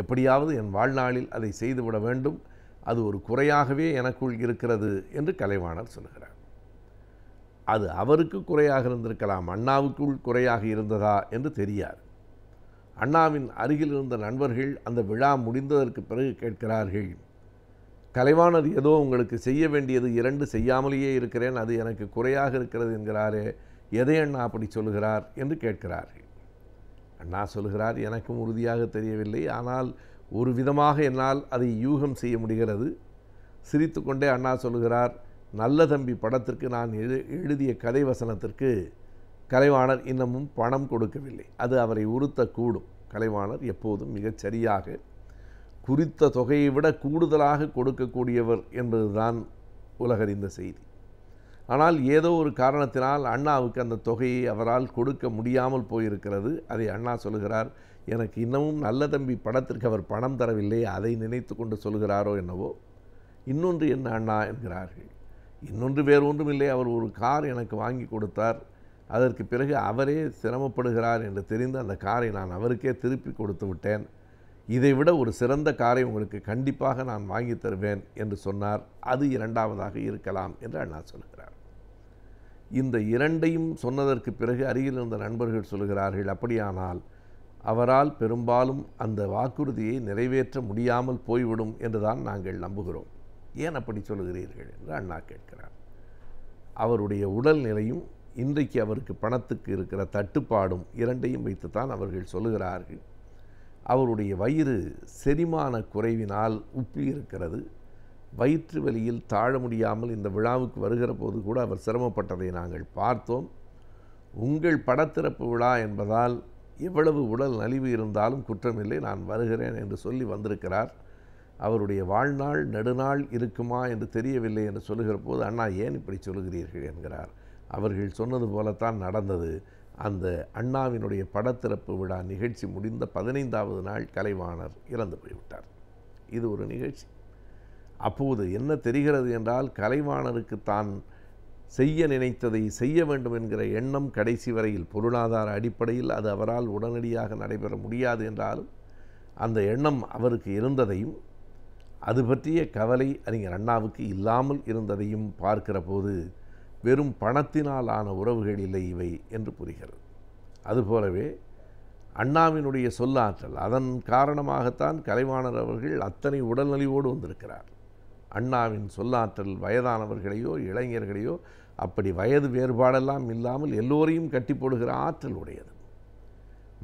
எப்படியாவது என் வாழ்நாளில் அதை செய்துவிட வேண்டும். அது ஒரு குறையாகவே எனக்குள் இருக்கிறது என்று கலைவாணர் சொல்கிறார். அது அவருக்கு குறையாக இருந்திருக்கலாம், அண்ணாவுக்குள் குறையாக இருந்ததா என்று தெரியாது. அண்ணாவின் அருகில் இருந்த நண்பர்கள் அந்த விழா முடிந்ததற்கு பிறகு கேட்கிறார்கள், கலைவாணர் ஏதோ உங்களுக்கு செய்ய வேண்டியது 2 செய்யாமலேயே இருக்கிறேன், அது எனக்கு குறையாக இருக்கிறது என்கிறாரே, எதை அண்ணா அப்படி சொல்கிறார் என்று கேட்கிறார்கள். அண்ணா சொல்கிறார், எனக்கும் உறுதியாக தெரியவில்லை, ஆனால் ஒரு விதமாக என்னால் அதை யூகம் செய்ய முடிகிறது. சிரித்து கொண்டே அண்ணா சொல்கிறார், நல்ல தம்பி படத்திற்கு நான் எழுதிய கதை வசனத்திற்கு கலைவாணர் இன்னமும் பணம் கொடுக்கவில்லை. அது அவரை உறுத்தக்கூடும். கலைவாணர் எப்போதும் மிகச் சரியாக குறித்த தொகையை விட கூடுதலாக கொடுக்கக்கூடியவர் என்பதுதான் உலகறிந்த செய்தி. ஆனால் ஏதோ ஒரு காரணத்தினால் அண்ணாவுக்கு அந்த தொகையை அவரால் கொடுக்க முடியாமல் போயிருக்கிறது. அதை அண்ணா சொல்கிறார், எனக்கு இன்னமும் நல்ல தம்பி படத்திற்கு அவர் பணம் தரவில்லை, அதை நினைத்து கொண்டு சொல்கிறாரோ என்னவோ. இன்னொன்று என்ன அண்ணா என்கிறார்கள். இன்னொன்று வேறு ஒன்றும் இல்லை, அவர் ஒரு கார் எனக்கு வாங்கி கொடுத்தார். அதற்கு பிறகு அவரே சிரமப்படுகிறார் என்று தெரிந்து அந்த காரை நான் அவருக்கே திருப்பி கொடுத்து விட்டேன். இதைவிட ஒரு சிறந்த காரை உங்களுக்கு கண்டிப்பாக நான் வாங்கி தருவேன் என்று சொன்னார். அது 2வதாக இருக்கலாம் என்று அண்ணா சொல்கிறார். இந்த 2ஐயும் சொன்னதற்கு பிறகு அருகில் இருந்த நண்பர்கள் சொல்கிறார்கள், அப்படியானால் அவரால் பெரும்பாலும் அந்த வாக்குறுதியை நிறைவேற்ற முடியாமல் போய்விடும் என்றுதான் நாங்கள் நம்புகிறோம். ஏன் அப்படி சொல்கிறீர்கள் என்று அண்ணா கேட்கிறார். அவருடைய உடல்நிலையும் இன்றைக்கு அவருக்கு பணத்துக்கு இருக்கிற தட்டுப்பாடும் இரண்டையும் வைத்துத்தான் அவர்கள் சொல்லுகிறார்கள். அவருடைய வயிறு செரிமான குறைவினால் உப்பி இருக்கிறது. வயிற்று வலியில் தாழ முடியாமல் இந்த விழாவுக்கு வருகிற போது கூட அவர் சிரமப்பட்டதை நாங்கள் பார்த்தோம். உங்கள் படத்திறப்பு விழா என்பதால் எவ்வளவு உடல் நலிவு இருந்தாலும் குற்றமில்லை, நான் வருகிறேன் என்று சொல்லி வந்திருக்கிறார். அவருடைய வாழ்நாள் நெடுநாள் இருக்குமா என்று தெரியவில்லை என்று சொல்லுகிற போது, அண்ணா ஏன் இப்படி சொல்லுகிறீர்கள் என்கிறார். அவர்கள் சொன்னது போலத்தான் நடந்தது. அந்த அண்ணாவினுடைய படத்திறப்பு விழா நிகழ்ச்சி முடிந்த 15வது நாள் கலைவாணர் இறந்து போய்விட்டார். இது ஒரு நிகழ்ச்சி. அப்போது என்ன தெரிகிறது என்றால், கலைவாணருக்கு தான் செய்ய நினைத்ததை செய்ய வேண்டும் என்கிற எண்ணம் கடைசி வரையில் பொருளாதார அடிப்படையில் அது அவரால் உடனடியாக நடைபெற முடியாது என்றாலும் அந்த எண்ணம் அவருக்கு இருந்ததையும் அது பற்றிய கவலை அறிஞர் அண்ணாவுக்கு இல்லாமல் இருந்ததையும் பார்க்கிற போது வெறும் பணத்தினால் ஆன உறவுகள் இல்லை இவை என்று புரிகிறது. அதுபோலவே அண்ணாவினுடைய சொல்லாற்றல், அதன் காரணமாகத்தான் கலைவாணர் அவர்கள் அத்தனை உடல்நலிவோடு வந்திருக்கிறார். அண்ணாவின் சொல்லாற்றல் வயதானவர்களையோ இளைஞர்களையோ அப்படி வயது வேறுபாடெல்லாம் இல்லாமல் எல்லோரையும் கட்டி போடுகிற ஆற்றல் உடையது.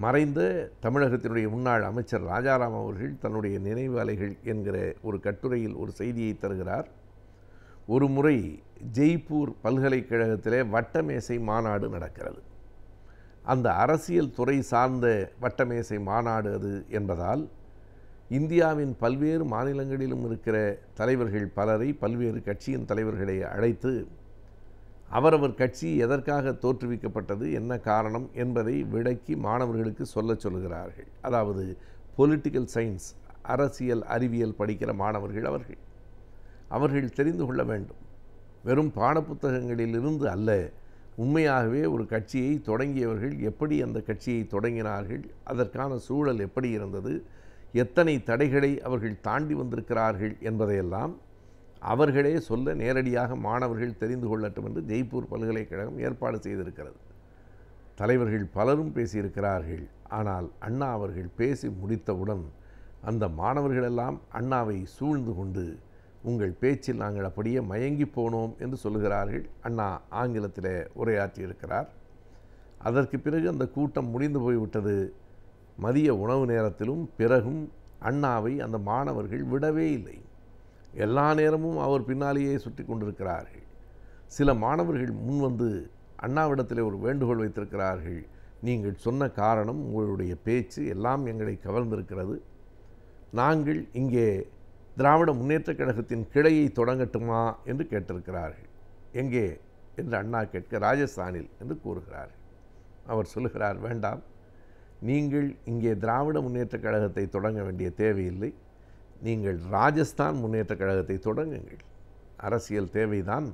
மறைந்த தமிழகத்தினுடைய முன்னாள் அமைச்சர் ராஜாராம் அவர்கள் தன்னுடைய நினைவு அலைகள் என்கிற ஒரு கட்டுரையில் ஒரு செய்தியை தருகிறார். ஒரு முறை ஜெய்ப்பூர் பல்கலைக்கழகத்திலே வட்டமேசை மாநாடு நடக்கிறது. அந்த அரசியல் துறை சார்ந்த வட்டமேசை மாநாடு அது என்பதால் இந்தியாவின் பல்வேறு மாநிலங்களிலும் இருக்கிற தலைவர்கள் பலரை, பல்வேறு கட்சியின் தலைவர்களை அழைத்து அவரவர் கட்சி எதற்காக தோற்றுவிக்கப்பட்டது, என்ன காரணம் என்பதை விளக்கி மாணவர்களுக்கு சொல்லுகிறார்கள். அதாவது பொலிட்டிக்கல் சயின்ஸ், அரசியல் அறிவியல் படிக்கிற மாணவர்கள் அவர்கள் தெரிந்து கொள்ள வேண்டும். வெறும் பாடப்புத்தகங்களிலிருந்து அல்ல, உண்மையாகவே ஒரு கட்சியை தொடங்கியவர்கள் எப்படி அந்த கட்சியை தொடங்கினார்கள், அதற்கான சூழல் எப்படி இருந்தது, எத்தனை தடைகளை அவர்கள் தாண்டி வந்திருக்கிறார்கள் என்பதையெல்லாம் அவர்களே சொல்ல நேரடியாக மாணவர்கள் தெரிந்து கொள்ளட்டும் என்று ஜெய்ப்பூர் பல்கலைக்கழகம் ஏற்பாடு செய்திருக்கிறது. தலைவர்கள் பலரும் பேசியிருக்கிறார்கள். ஆனால் அண்ணா அவர்கள் பேசி முடித்தவுடன் அந்த மாணவர்களெல்லாம் அண்ணாவை சூழ்ந்து கொண்டு, உங்கள் பேச்சில் நாங்கள் அப்படியே மயங்கி போனோம் என்று சொல்லுகிறார்கள். அண்ணா ஆங்கிலத்தில் உரையாற்றியிருக்கிறார். அதற்கு பிறகு அந்த கூட்டம் முடிந்து போய்விட்டது. மதிய உணவு நேரத்திலும் பிறகும் அண்ணாவை அந்த மாணவர்கள் விடவே இல்லை. எல்லா நேரமும் அவர் பின்னாலேயே சுற்றி கொண்டிருக்கிறார்கள். சில மாணவர்கள் முன்வந்து அண்ணாவிடத்தில் ஒரு வேண்டுகோள் வைத்திருக்கிறார்கள். நீங்கள் சொன்ன காரணம், உங்களுடைய பேச்சு எல்லாம் எங்களை கவர்ந்திருக்கிறது. நாங்கள் இங்கே திராவிட முன்னேற்றக் கழகத்தின் கிளையை தொடங்கட்டுமா என்று கேட்டிருக்கிறார்கள். எங்கே என்று அண்ணா கேட்க, ராஜஸ்தானில் என்று கூறுகிறார்கள். அவர் சொல்லுகிறார், வேண்டாம், நீங்கள் இங்கே திராவிட முன்னேற்றக் கழகத்தை தொடங்க வேண்டிய தேவையில்லை, நீங்கள் ராஜஸ்தான் முன்னேற்றக் கழகத்தை தொடங்குங்கள். அரசியல் தேவைதான்,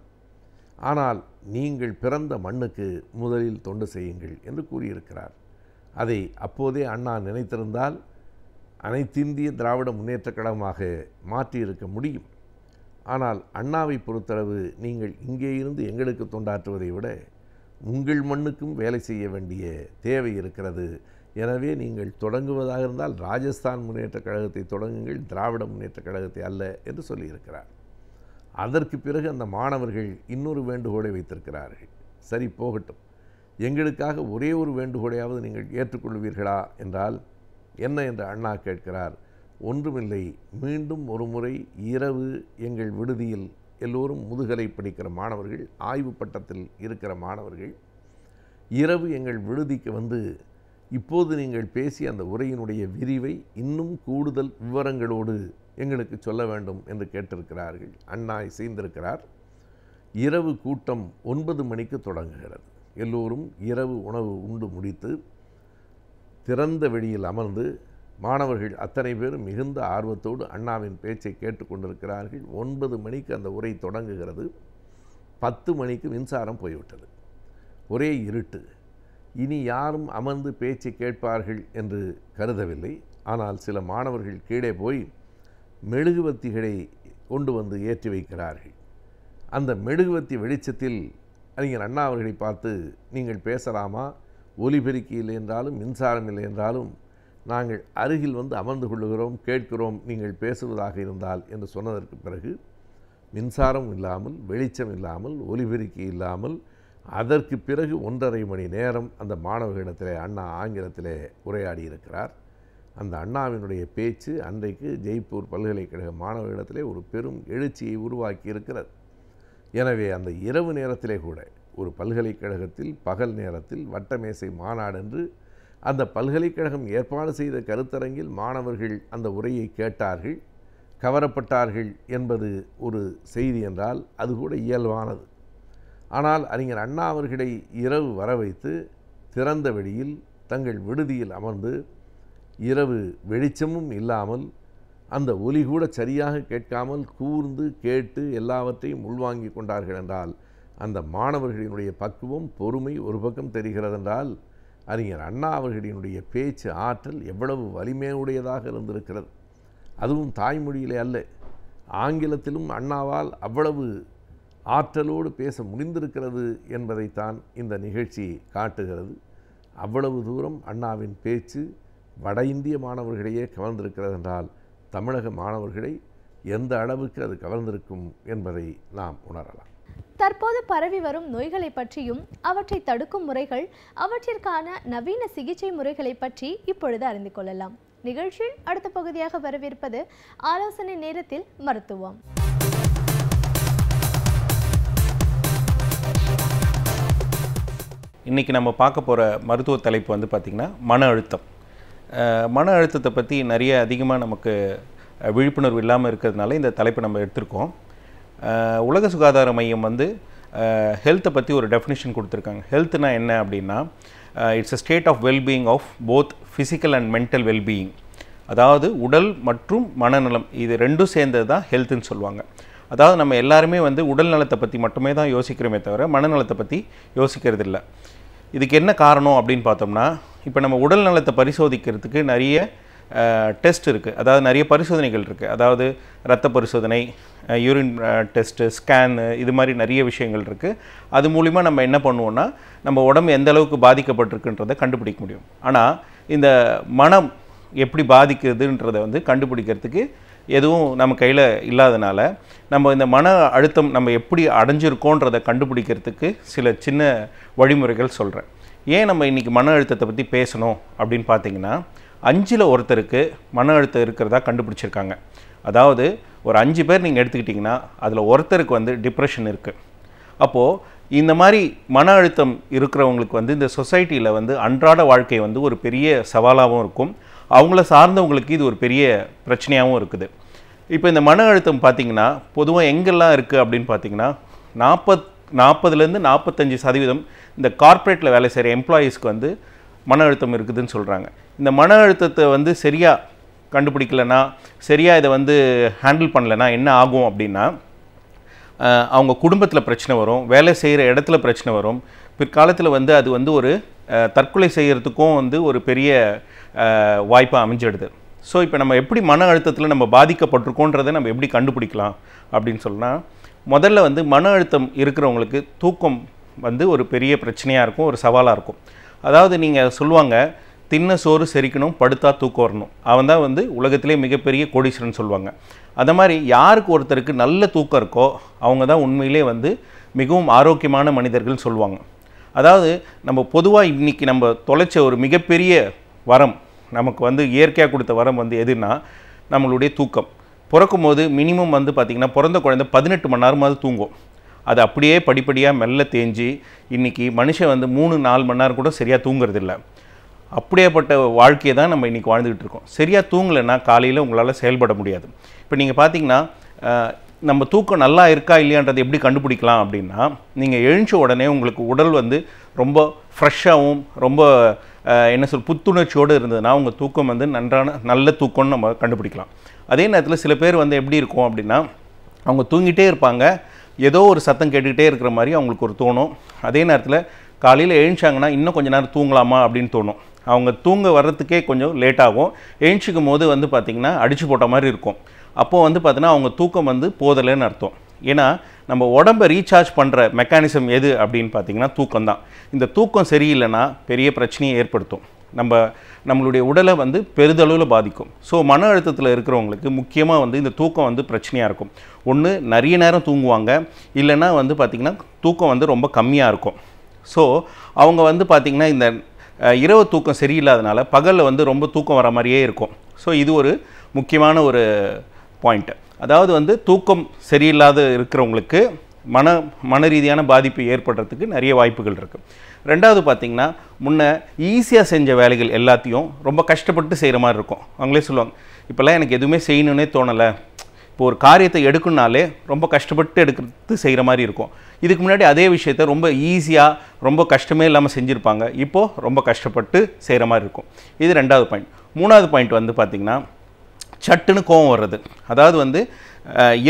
ஆனால் நீங்கள் பிறந்த மண்ணுக்கு முதலில் தொண்டு செய்யுங்கள் என்று கூறியிருக்கிறார். அதை அப்போதே அண்ணா நினைத்திருந்தால் அனைத்திந்திய திராவிட முன்னேற்றக் கழகமாக மாற்றியிருக்க முடியும். ஆனால் அண்ணாவை பொறுத்தளவு, நீங்கள் இங்கே இருந்து எங்களுக்கு தொண்டாற்றுவதை விட உங்கள் மண்ணுக்கும் வேலை செய்ய வேண்டிய தேவை இருக்கிறது. எனவே நீங்கள் தொடங்குவதாக இருந்தால் ராஜஸ்தான் முன்னேற்றக் கழகத்தை தொடங்குங்கள், திராவிட முன்னேற்றக் கழகத்தை அல்ல என்று சொல்லியிருக்கிறார். அதற்கு பிறகு அந்த மாணவர்கள் இன்னொரு வேண்டுகோளை வைத்திருக்கிறார்கள். சரி போகட்டும், எங்களுக்காக ஒரே ஒரு வேண்டுகோளையாவது நீங்கள் ஏற்றுக்கொள்வீர்களா என்றால், என்ன என்று அண்ணா கேட்கிறார். ஒன்றுமில்லை, மீண்டும் ஒரு முறை இரவு எங்கள் விடுதியில் எல்லோரும் முதுகலை படிக்கிற மாணவர்கள், ஆய்வு பட்டத்தில் இருக்கிற மாணவர்கள் இரவு எங்கள் விடுதிக்கு வந்து இப்போது நீங்கள் பேசிய அந்த உரையினுடைய விரிவை இன்னும் கூடுதல் விவரங்களோடு எங்களுக்கு சொல்ல வேண்டும் என்று கேட்டிருக்கிறார்கள். அண்ணா இசைந்திருக்கிறார். இரவு கூட்டம் 9 மணிக்கு தொடங்குகிறது. எல்லோரும் இரவு உணவு உண்டு முடித்து திறந்த வெளியில் அமர்ந்து மாணவர்கள் அத்தனை பேரும் மிகுந்த ஆர்வத்தோடு அண்ணாவின் பேச்சை கேட்டுக்கொண்டிருக்கிறார்கள். 9 மணிக்கு அந்த உரை தொடங்குகிறது. 10 மணிக்கு மின்சாரம் போய்விட்டது. ஒரே இருட்டு. இனி யாரும் அமர்ந்து பேச்சை கேட்பார்கள் என்று கருதவில்லை. ஆனால் சில மாணவர்கள் கீழே போய் மெழுகுவர்த்திகளை கொண்டு வந்து ஏற்றி வைக்கிறார்கள். அந்த மெழுகுவர்த்தி வெளிச்சத்தில் அறிஞர் அண்ணா அவர்களை பார்த்து, நீங்கள் பேசலாமா, ஒலிபெருக்கி இல்லை என்றாலும் மின்சாரம் இல்லை என்றாலும் நாங்கள் அருகில் வந்து அமர்ந்து கொள்ளுகிறோம், கேட்கிறோம், நீங்கள் பேசுவதாக இருந்தால் என்று சொன்னதற்கு பிறகு மின்சாரம் இல்லாமல், வெளிச்சம் இல்லாமல், ஒலிபெருக்கி இல்லாமல், அதற்கு பிறகு 1.5 மணி நேரம் அந்த மாணவர்களிடத்திலே அண்ணா ஆங்கிலத்திலே உரையாடி இருக்கிறார். அந்த அண்ணாவினுடைய பேச்சு அன்றைக்கு ஜெய்ப்பூர் பல்கலைக்கழக மாணவர்களிடத்திலே ஒரு பெரும் எழுச்சியை உருவாக்கி இருக்கிறது. எனவே அந்த இரவு நேரத்திலே கூட ஒரு பல்கலைக்கழகத்தில் பகல் நேரத்தில் வட்டமேசை மாநாடு என்று அந்த பல்கலைக்கழகம் ஏற்பாடு செய்த கருத்தரங்கில் மாணவர்கள் அந்த உரையை கேட்டார்கள், கவரப்பட்டார்கள் என்பது ஒரு செய்தி என்றால் அது கூட இயல்பானது. ஆனால் அறிஞர் அண்ணா அவர்களை இரவு வர வைத்து திறந்த வெளியில் தங்கள் விடுதியில் அமர்ந்து இரவு வெளிச்சமும் இல்லாமல் அந்த ஒலி கூட சரியாக கேட்காமல் கூர்ந்து கேட்டு எல்லாவற்றையும் உள்வாங்கி கொண்டார்கள் என்றால் அந்த மாணவர்களினுடைய பக்குவம், பொறுமை ஒரு பக்கம் தெரிகிறதென்றால் அறிஞர் அண்ணா அவர்களினுடைய பேச்சு ஆற்றல் எவ்வளவு வலிமையுடையதாக இருந்திருக்கிறது. அதுவும் தாய்மொழியிலே அல்ல, ஆங்கிலத்திலும் அண்ணாவால் அவ்வளவு ஆற்றலோடு பேச முடிந்திருக்கிறது என்பதைத்தான் இந்த நிகழ்ச்சி காட்டுகிறது. அவ்வளவு தூரம் அண்ணாவின் பேச்சு வட இந்திய மாணவர்களையே கவர்ந்திருக்கிறது என்றால் தமிழக மாணவர்களை எந்த அளவுக்கு அது கவர்ந்திருக்கும் என்பதை நாம் உணரலாம். தற்போது பரவி வரும் நோய்களை பற்றியும் அவற்றை தடுக்கும் முறைகள், அவற்றிற்கான நவீன சிகிச்சை முறைகளை பற்றி இப்பொழுது அறிந்து கொள்ளலாம். நிகழ்ச்சியில் அடுத்த பகுதியாக வரவிருப்பது ஆலோசனை நேரத்தில் மருத்துவம். இன்றைக்கி நம்ம பார்க்க போகிற மருத்துவ தலைப்பு வந்து பார்த்திங்கன்னா மன அழுத்தம். மன அழுத்தத்தை பற்றி நிறைய அதிகமாக நமக்கு விழிப்புணர்வு இல்லாமல் இருக்கிறதுனால இந்த தலைப்பை நம்ம எடுத்திருக்கோம். உலக சுகாதார மையம் வந்து ஹெல்த்தை பற்றி ஒரு டெஃபினிஷன் கொடுத்துருக்காங்க. ஹெல்த்னா என்ன அப்படின்னா, it's a state of wellbeing of both physical and mental wellbeing. அதாவது உடல் மற்றும் மனநலம் இது ரெண்டும் சேர்ந்தது தான் ஹெல்த்துன்னு சொல்லுவாங்க. அதாவது நம்ம எல்லாருமே வந்து உடல் நலத்தை பற்றி மட்டுமே தான் யோசிக்கிறோமே தவிர மனநலத்தை பற்றி யோசிக்கிறது இல்லை. இதுக்கு என்ன காரணம் அப்படின்னு பார்த்தோம்னா, இப்போ நம்ம உடல் நலத்தை பரிசோதிக்கிறதுக்கு நிறைய டெஸ்ட் இருக்குது, அதாவது நிறைய பரிசோதனைகள் இருக்குது. அதாவது இரத்த பரிசோதனை, யூரின் டெஸ்ட்டு, ஸ்கேனு, இது மாதிரி நிறைய விஷயங்கள் இருக்குது. அது மூலிமா நம்ம என்ன பண்ணுவோன்னா நம்ம உடம்பு எந்த அளவுக்கு பாதிக்கப்பட்டிருக்குன்றதை கண்டுபிடிக்க முடியும். ஆனால் இந்த மனம் எப்படி பாதிக்குதுன்றதை வந்து கண்டுபிடிக்கிறதுக்கு எதுவும் நம்ம கையில் இல்லாதனால நம்ம இந்த மன அழுத்தம் நம்ம எப்படி அடைஞ்சிருக்கோன்றதை கண்டுபிடிக்கிறதுக்கு சில சின்ன வழிமுறைகள் சொல்கிறேன். ஏன் நம்ம இன்றைக்கி மன அழுத்தத்தை பற்றி பேசணும் அப்படின்னு பார்த்தீங்கன்னா, 5ல் ஒருத்தருக்கு மன அழுத்தம் இருக்கிறதா கண்டுபிடிச்சிருக்காங்க. அதாவது ஒரு 5 பேர் நீங்கள் எடுத்துக்கிட்டிங்கன்னா அதில் ஒருத்தருக்கு வந்து டிப்ரெஷன் இருக்குது. அப்போது இந்த மாதிரி மன அழுத்தம் இருக்கிறவங்களுக்கு வந்து இந்த சொசைட்டியில் வந்து அன்றாட வாழ்க்கை வந்து ஒரு பெரிய சவாலாகவும் இருக்கும், அவங்கள சார்ந்தவங்களுக்கு இது ஒரு பெரிய பிரச்சனையாகவும் இருக்குது. இப்போ இந்த மன அழுத்தம் பார்த்திங்கன்னா பொதுவாக எங்கெல்லாம் இருக்குது அப்படின்னு பார்த்திங்கன்னா 40லேருந்து 45% இந்த கார்ப்பரேட்டில் வேலை செய்கிற எம்ப்ளாயீஸ்க்கு வந்து மன அழுத்தம் இருக்குதுன்னு சொல்கிறாங்க. இந்த மன அழுத்தத்தை வந்து சரியாக கண்டுபிடிக்கலைன்னா, சரியாக இதை வந்து ஹேண்டில் பண்ணலைன்னா என்ன ஆகும் அப்படின்னா, அவங்க குடும்பத்தில் பிரச்சனை வரும், வேலை செய்கிற இடத்துல பிரச்சனை வரும், பிற்காலத்தில் வந்து அது வந்து ஒரு தற்கொலை செய்கிறதுக்கும் வந்து ஒரு பெரிய வாய்ப்பாக அமைஞ்சிடுது. ஸோ இப்போ நம்ம எப்படி மன அழுத்தத்தில் நம்ம பாதிக்கப்பட்டிருக்கோன்றதை நம்ம எப்படி கண்டுபிடிக்கலாம் அப்படின்னு சொன்னால், முதல்ல வந்து மன அழுத்தம் இருக்கிறவங்களுக்கு தூக்கம் வந்து ஒரு பெரிய பிரச்சனையாக இருக்கும், ஒரு சவாலாக இருக்கும். அதாவது நீங்கள் சொல்லுவாங்க, தின்ன சோறு செரிக்கணும், படுத்தா தூக்கம் வரணும், அவன் தான் வந்து உலகத்திலே மிகப்பெரிய கோடீஸ்வரன் சொல்லுவாங்க. அந்த மாதிரி யாருக்கு ஒருத்தருக்கு நல்ல தூக்கம் இருக்கோ அவங்க தான் உண்மையிலே வந்து மிகவும் ஆரோக்கியமான மனிதர்கள் சொல்லுவாங்க. அதாவது நம்ம பொதுவாக இன்றைக்கி நம்ம தொலைச்ச ஒரு மிகப்பெரிய வரம், நமக்கு வந்து இயற்கையாக கொடுத்த வரம் வந்து எதுனா நம்மளுடைய தூக்கம். பிறக்கும் போது மினிமம் வந்து பார்த்திங்கன்னா பிறந்த குழந்தை 18 மணி நேரமாவது தூங்கும். அது அப்படியே படிப்படியாக மெல்ல தேஞ்சி இன்றைக்கி மனுஷன் வந்து 3-4 மணி நேரம் கூட சரியாக தூங்குறதில்ல. அப்படியேப்பட்ட வாழ்க்கையை தான் நம்ம இன்றைக்கி வாழ்ந்துக்கிட்டு இருக்கோம். சரியாக தூங்கலைன்னா காலையில் உங்களால் செயல்பட முடியாது. இப்போ நீங்கள் பார்த்தீங்கன்னா நம்ம தூக்கம் நல்லா இருக்கா இல்லையான்றதை எப்படி கண்டுபிடிக்கலாம் அப்படின்னா, நீங்கள் எழுந்த உடனே உங்களுக்கு உடல் வந்து ரொம்ப ஃப்ரெஷ்ஷாகவும் ரொம்ப புத்துணர்ச்சியோடு இருந்ததுன்னா உங்கள் தூக்கம் வந்து நல்ல தூக்கம்னு நம்ம கண்டுபிடிக்கலாம். அதே நேரத்தில் சில பேர் வந்து எப்படி இருக்கும் அப்படின்னா, அவங்க தூங்கிட்டே இருப்பாங்க, ஏதோ ஒரு சத்தம் கேட்டுக்கிட்டே இருக்கிற மாதிரி அவங்களுக்கு ஒரு தோணும். அதே நேரத்தில் காலையில் எழுந்தாங்கன்னா இன்னும் கொஞ்சம் நேரம் தூங்கலாமா அப்படின்னு தோணும். அவங்க தூங்க வர்றதுக்கே கொஞ்சம் லேட்டாகும். எழுந்திக்கும் போது வந்து பார்த்திங்கன்னா அடித்து போட்ட மாதிரி இருக்கும். அப்போது வந்து பார்த்திங்கன்னா அவங்க தூக்கம் வந்து போதலைன்னு அர்த்தம். ஏன்னா நம்ம உடம்பை ரீசார்ஜ் பண்ணுற மெக்கானிசம் எது அப்படின்னு பார்த்திங்கன்னா தூக்கம் தான். இந்த தூக்கம் சரியில்லைன்னா பெரிய பிரச்சனையை ஏற்படுத்தும். நம்மளுடைய உடலை வந்து பெரிதளவில் பாதிக்கும். ஸோ மன அழுத்தத்தில் இருக்கிறவங்களுக்கு முக்கியமாக வந்து இந்த தூக்கம் வந்து பிரச்சனையாக இருக்கும். ஒன்று நிறைய நேரம் தூங்குவாங்க, இல்லைன்னா வந்து பார்த்திங்கன்னா தூக்கம் வந்து ரொம்ப கம்மியாக இருக்கும். ஸோ அவங்க வந்து பார்த்திங்கன்னா இந்த இரவு தூக்கம் சரியில்லாதனால பகலில் வந்து ரொம்ப தூக்கம் வர மாதிரியே இருக்கும். ஸோ இது ஒரு முக்கியமான ஒரு பாயிண்ட்டு. அதாவது வந்து தூக்கம் சரியில்லாத இருக்கிறவங்களுக்கு மன ரீதியான பாதிப்பு ஏற்படுறதுக்கு நிறைய வாய்ப்புகள் இருக்குது. ரெண்டாவது பார்த்திங்கன்னா முன்ன ஈஸியாக செஞ்ச வேலைகள் எல்லாத்தையும் ரொம்ப கஷ்டப்பட்டு செய்கிற மாதிரி இருக்கும். அவங்களே சொல்லுவாங்க, இப்போல்லாம் எனக்கு எதுவுமே செய்யணுன்னே தோணலை, இப்போ ஒரு காரியத்தை எடுக்கணுனாலே ரொம்ப கஷ்டப்பட்டு எடுக்கிறது செய்கிற மாதிரி இருக்கும். இதுக்கு முன்னாடி அதே விஷயத்த ரொம்ப ஈஸியாக ரொம்ப கஷ்டமே இல்லாமல் செஞ்சுருப்பாங்க, இப்போது ரொம்ப கஷ்டப்பட்டு செய்கிற மாதிரி இருக்கும். இது ரெண்டாவது பாயிண்ட். மூணாவது பாயிண்ட் வந்து பார்த்திங்கன்னா சட்டுன்னு கோவம் வர்றது. அதாவது வந்து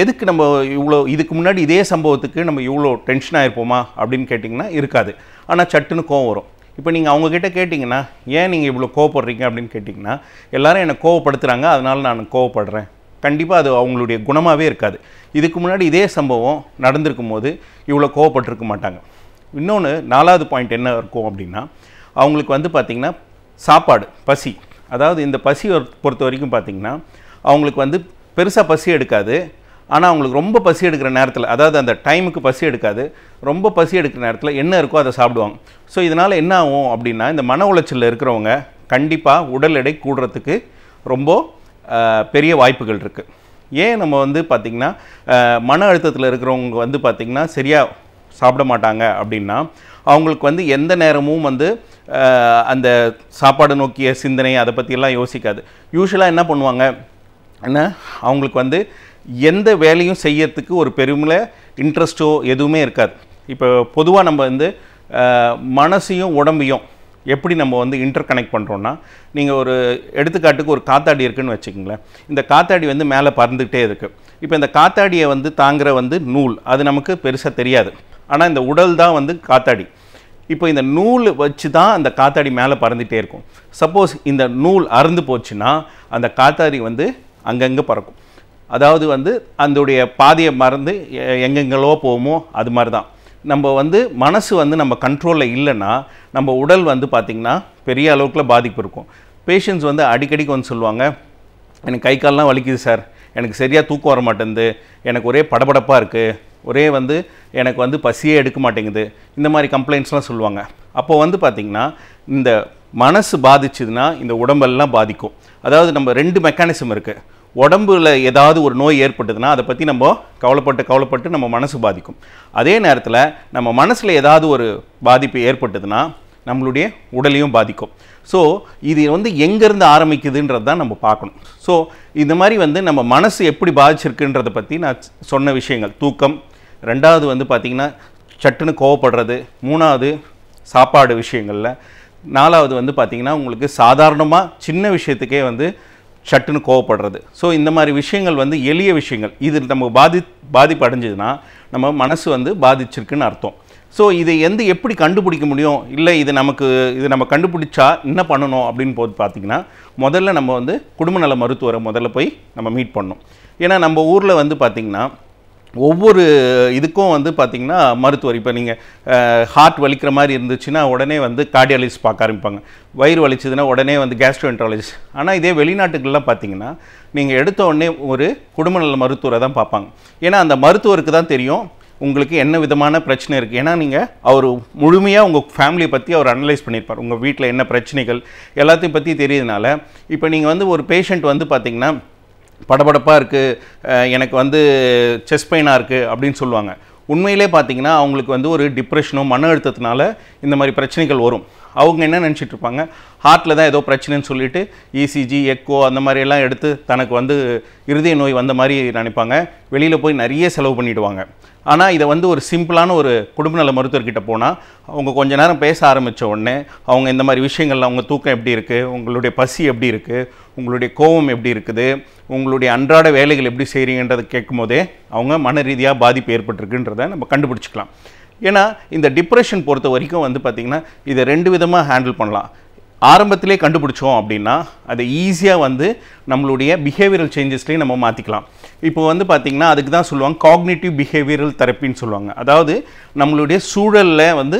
எதுக்கு நம்ம இவ்வளோ இதுக்கு முன்னாடி இதே சம்பவத்துக்கு நம்ம இவ்வளோ டென்ஷன் ஆகிருப்போமா அப்படின்னு கேட்டிங்கன்னா இருக்காது. ஆனால் சட்டுன்னு கோவம் வரும். இப்போ நீங்கள் அவங்கக்கிட்ட கேட்டிங்கன்னா ஏன் நீங்கள் இவ்வளோ கோவப்படுறீங்க அப்படின்னு கேட்டிங்கன்னா எல்லோரும் என்னை கோவப்படுத்துகிறாங்க அதனால் நான் கோவப்படுறேன். கண்டிப்பாக அது அவங்களுடைய குணமாகவே இருக்காது. இதுக்கு முன்னாடி இதே சம்பவம் நடந்திருக்கும் போது இவ்வளோ கோவப்பட்டிருக்க மாட்டாங்க. இன்னொன்று நாலாவது பாயிண்ட் என்ன இருக்கும் அப்படின்னா அவங்களுக்கு வந்து பார்த்திங்கன்னா சாப்பாடு, பசி. அதாவது இந்த பசியை பொறுத்த வரைக்கும் பார்த்திங்கன்னா அவங்களுக்கு வந்து பெருசாக பசி எடுக்காது. ஆனால் அவங்களுக்கு ரொம்ப பசி எடுக்கிற நேரத்தில், அதாவது அந்த டைமுக்கு பசி எடுக்காது, ரொம்ப பசி எடுக்கிற நேரத்தில் என்ன இருக்கோ அதை சாப்பிடுவாங்க. ஸோ இதனால் என்ன ஆகும் அப்படின்னா இந்த மன உளைச்சலில் இருக்கிறவங்க கண்டிப்பாக உடல் எடை கூடுறதுக்கு ரொம்ப பெரிய வாய்ப்புகள் இருக்குது. ஏன் நம்ம வந்து பார்த்திங்கன்னா மன அழுத்தத்தில் இருக்கிறவங்க வந்து பார்த்திங்கன்னா சரியாக சாப்பிட மாட்டாங்க அப்படின்னா அவங்களுக்கு வந்து எந்த நேரமும் வந்து அந்த சாப்பாடு நோக்கிய சிந்தனை அதை பற்றியெல்லாம் யோசிக்காது. யூஸ்வலாக என்ன பண்ணுவாங்க, என்ன அவங்களுக்கு வந்து எந்த வேலையும் செய்யறதுக்கு ஒரு பெருமையில் இன்ட்ரெஸ்ட்டோ எதுவுமே இருக்காது. இப்போ பொதுவாக நம்ம வந்து மனசையும் உடம்பையும் எப்படி நம்ம வந்து இன்டர் கனெக்ட் பண்ணுறோன்னா, நீங்கள் ஒரு எடுத்துக்காட்டுக்கு ஒரு காத்தாடி இருக்குதுன்னு வச்சுக்கோங்களேன். இந்த காத்தாடி வந்து மேலே பறந்துகிட்டே இருக்குது. இப்போ இந்த காத்தாடியை வந்து தாங்குகிற வந்து நூல் அது நமக்கு பெருசாக தெரியாது. ஆனால் இந்த உடல் தான் வந்து காத்தாடி. இப்போ இந்த நூல் வச்சு தான் அந்த காத்தாடி மேலே பறந்துகிட்டே இருக்கும். சப்போஸ் இந்த நூல் அறுந்து போச்சுன்னா அந்த காத்தாடி வந்து அங்கங்கே பறக்கும். அதாவது வந்து அதோடைய பாதையை மறந்து எங்கெங்களோ போகுமோ அது மாதிரி தான் நம்ம வந்து மனசு வந்து நம்ம கண்ட்ரோலில் இல்லைன்னா நம்ம உடல் வந்து பார்த்திங்கன்னா பெரிய அளவுக்குள்ள பாதிப்பு இருக்கும். பேஷண்ட்ஸ் வந்து அடிக்கடிக்கு வந்து சொல்லுவாங்க, எனக்கு கை கால்லாம் வலிக்குது சார், எனக்கு சரியாக தூக்கம் வர மாட்டேங்குது, எனக்கு ஒரே படபடப்பாக இருக்குது, ஒரே வந்து எனக்கு வந்து பசியே எடுக்க மாட்டேங்குது, இந்த மாதிரி கம்ப்ளைண்ட்ஸ்லாம் சொல்லுவாங்க. அப்போது வந்து பார்த்திங்கன்னா இந்த மனசு பாதிச்சுதுன்னா இந்த உடம்பெல்லாம் பாதிக்கும். அதாவது நம்ம 2 மெக்கானிசம் இருக்குது. உடம்புல ஏதாவது ஒரு நோய் ஏற்பட்டதுன்னா அதை பற்றி நம்ம கவலைப்பட்டு நம்ம மனசு பாதிக்கும். அதே நேரத்தில் நம்ம மனசில் ஏதாவது ஒரு பாதிப்பு ஏற்பட்டதுன்னா நம்மளுடைய உடலையும் பாதிக்கும். ஸோ இது வந்து எங்கேருந்து ஆரம்பிக்குதுன்றது தான் நம்ம பார்க்கணும். ஸோ இந்த மாதிரி வந்து நம்ம மனசு எப்படி பாதிச்சிருக்குன்றதை பற்றி நான் சொன்ன விஷயங்கள், தூக்கம், ரெண்டாவது வந்து பார்த்திங்கன்னா சட்டுன்னு கோவப்படுறது, மூணாவது சாப்பாடு விஷயங்களில், நாலாவது வந்து பார்த்திங்கன்னா உங்களுக்கு சாதாரணமாக சின்ன விஷயத்துக்கே வந்து சட்டுன்னு கோவப்படுறது. ஸோ இந்த மாதிரி விஷயங்கள் வந்து எளிய விஷயங்கள். இது நம்ம பாதிப்பு அடைஞ்சதுன்னா நம்ம மனசு வந்து பாதிச்சிருக்குன்னு அர்த்தம். ஸோ இதை எப்படி கண்டுபிடிக்க முடியும், இல்லை இது நம்ம கண்டுபிடிச்சா என்ன பண்ணணும் அப்படின்னு போது பார்த்திங்கன்னா முதல்ல நம்ம வந்து குடும்ப நல மருத்துவரை முதல்ல போய் நம்ம மீட் பண்ணணும். ஏன்னா நம்ம ஊரில் வந்து பார்த்திங்கன்னா ஒவ்வொரு இதுக்கும் வந்து பார்த்திங்கன்னா மருத்துவர், இப்போ நீங்கள் ஹார்ட் வலிக்கிற மாதிரி இருந்துச்சுன்னா உடனே வந்து கார்டியாலஜிஸ்ட் பார்க்க ஆரம்பிப்பாங்க, வயிறு வலிச்சதுன்னா உடனே வந்து கேஸ்ட்ரோஎன்ட்ராலஜிஸ்ட். ஆனால் இதே வெளிநாட்டுகள்லாம் பார்த்திங்கன்னா நீங்கள் எடுத்த உடனே ஒரு குடும்ப நல மருத்துவரை தான் பார்ப்பாங்க. ஏன்னா அந்த மருத்துவருக்கு தான் தெரியும் உங்களுக்கு என்ன விதமான பிரச்சனை இருக்குது. ஏன்னா நீங்கள் அவர் முழுமையாக உங்கள் ஃபேமிலியை பற்றி அவர் அனலைஸ் பண்ணியிருப்பார், உங்கள் வீட்டில் என்ன பிரச்சனைகள் எல்லாத்தையும் பற்றி தெரியுதுனால. இப்போ நீங்கள் வந்து ஒரு பேஷண்ட் வந்து பார்த்திங்கன்னா படபடப்பாக இருக்குது, எனக்கு வந்து செஸ்ட் பெயினாக இருக்குது அப்படின்னு சொல்லுவாங்க. உண்மையிலே பார்த்திங்கன்னா அவங்களுக்கு வந்து ஒரு டிப்ரெஷனோ மன அழுத்தத்தினால இந்த மாதிரி பிரச்சனைகள் வரும். அவங்க என்ன நினச்சிட்டு இருப்பாங்க, ஹார்ட்டில் தான் ஏதோ பிரச்சனைன்னு சொல்லிட்டு இசிஜி எக்கோ அந்த மாதிரியெல்லாம் எடுத்து தனக்கு வந்து இருதய நோய் வந்த மாதிரி நினைப்பாங்க. வெளியில் போய் நிறைய செலவு பண்ணிவிடுவாங்க. ஆனால் இதை வந்து ஒரு சிம்பிளான ஒரு குடும்ப நல மருத்துவர்கிட்ட போனால் அவங்க கொஞ்ச நேரம் பேச ஆரம்பித்த உடனே அவங்க இந்த மாதிரி விஷயங்கள்ல அவங்க தூக்கம் எப்படி இருக்குது, உங்களுடைய பசி எப்படி இருக்குது, உங்களுடைய கோபம் எப்படி இருக்குது, உங்களுடைய அன்றாட வேலைகள் எப்படி செய்கிறீங்கன்றதை கேட்கும் போதே அவங்க மன ரீதியாக பாதிப்பு ஏற்பட்டிருக்குன்றதை நம்ம கண்டுபிடிச்சிக்கலாம். ஏன்னா இந்த டிப்ரெஷன் பொறுத்த வரைக்கும் வந்து பார்த்திங்கன்னா இதை 2 விதமாக ஹேண்டில் பண்ணலாம். ஆரம்பத்திலே கண்டுபிடிச்சோம் அப்படின்னா அதை ஈஸியாக வந்து நம்மளுடைய பிஹேவியரல் சேஞ்சஸ்லேயும் நம்ம மாற்றிக்கலாம். இப்போ வந்து பார்த்திங்கன்னா அதுக்கு தான் சொல்லுவாங்க காக்னிட்டிவ் பிஹேவியரல் தெரப்பின்னு சொல்லுவாங்க. அதாவது நம்மளுடைய சூழலில் வந்து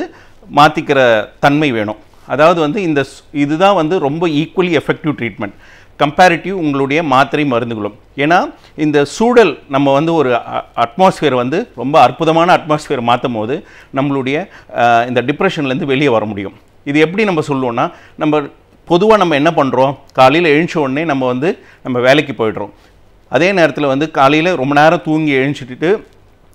மாற்றிக்கிற தன்மை வேணும். அதாவது வந்து இதுதான் வந்து ரொம்ப ஈக்குவலி எஃபெக்டிவ் ட்ரீட்மெண்ட் கம்பேரிட்டிவ் உங்களுடைய மாத்திரை மருந்துகளும். ஏன்னா இந்த சூழல் நம்ம வந்து ஒரு அட்மாஸ்ஃபியர் வந்து ரொம்ப அற்புதமான அட்மாஸ்ஃபியர் மாற்றும் போது நம்மளுடைய இந்த டிப்ரெஷன்லேருந்து வெளியே வர முடியும். இது எப்படி நம்ம சொல்லுவோம்னா, நம்ம பொதுவாக நம்ம என்ன பண்ணுறோம், காலையில் எழுந்த உடனே நம்ம வேலைக்கு போய்ட்றோம். அதே நேரத்தில் வந்து காலையில் ரொம்ப நேரம் தூங்கி எழுந்துட்டு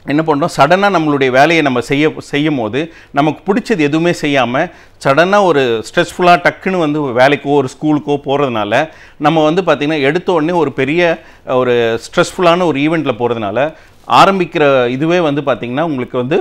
என்ன பண்ணுறோம், சடனாக நம்மளுடைய வேலையை நம்ம செய்யும் போது நமக்கு பிடிச்சது எதுவுமே செய்யாமல் சடனாக ஒரு ஸ்ட்ரெஸ்ஃபுல்லாக டக்குன்னு வந்து வேலைக்கோ ஒரு ஸ்கூலுக்கோ போகிறதுனால நம்ம வந்து பார்த்திங்கன்னா எடுத்த உடனே ஒரு பெரிய ஒரு ஸ்ட்ரெஸ்ஃபுல்லான ஒரு ஈவெண்ட்டில் போகிறதுனால ஆரம்பிக்கிற இதுவே வந்து பார்த்திங்கன்னா உங்களுக்கு வந்து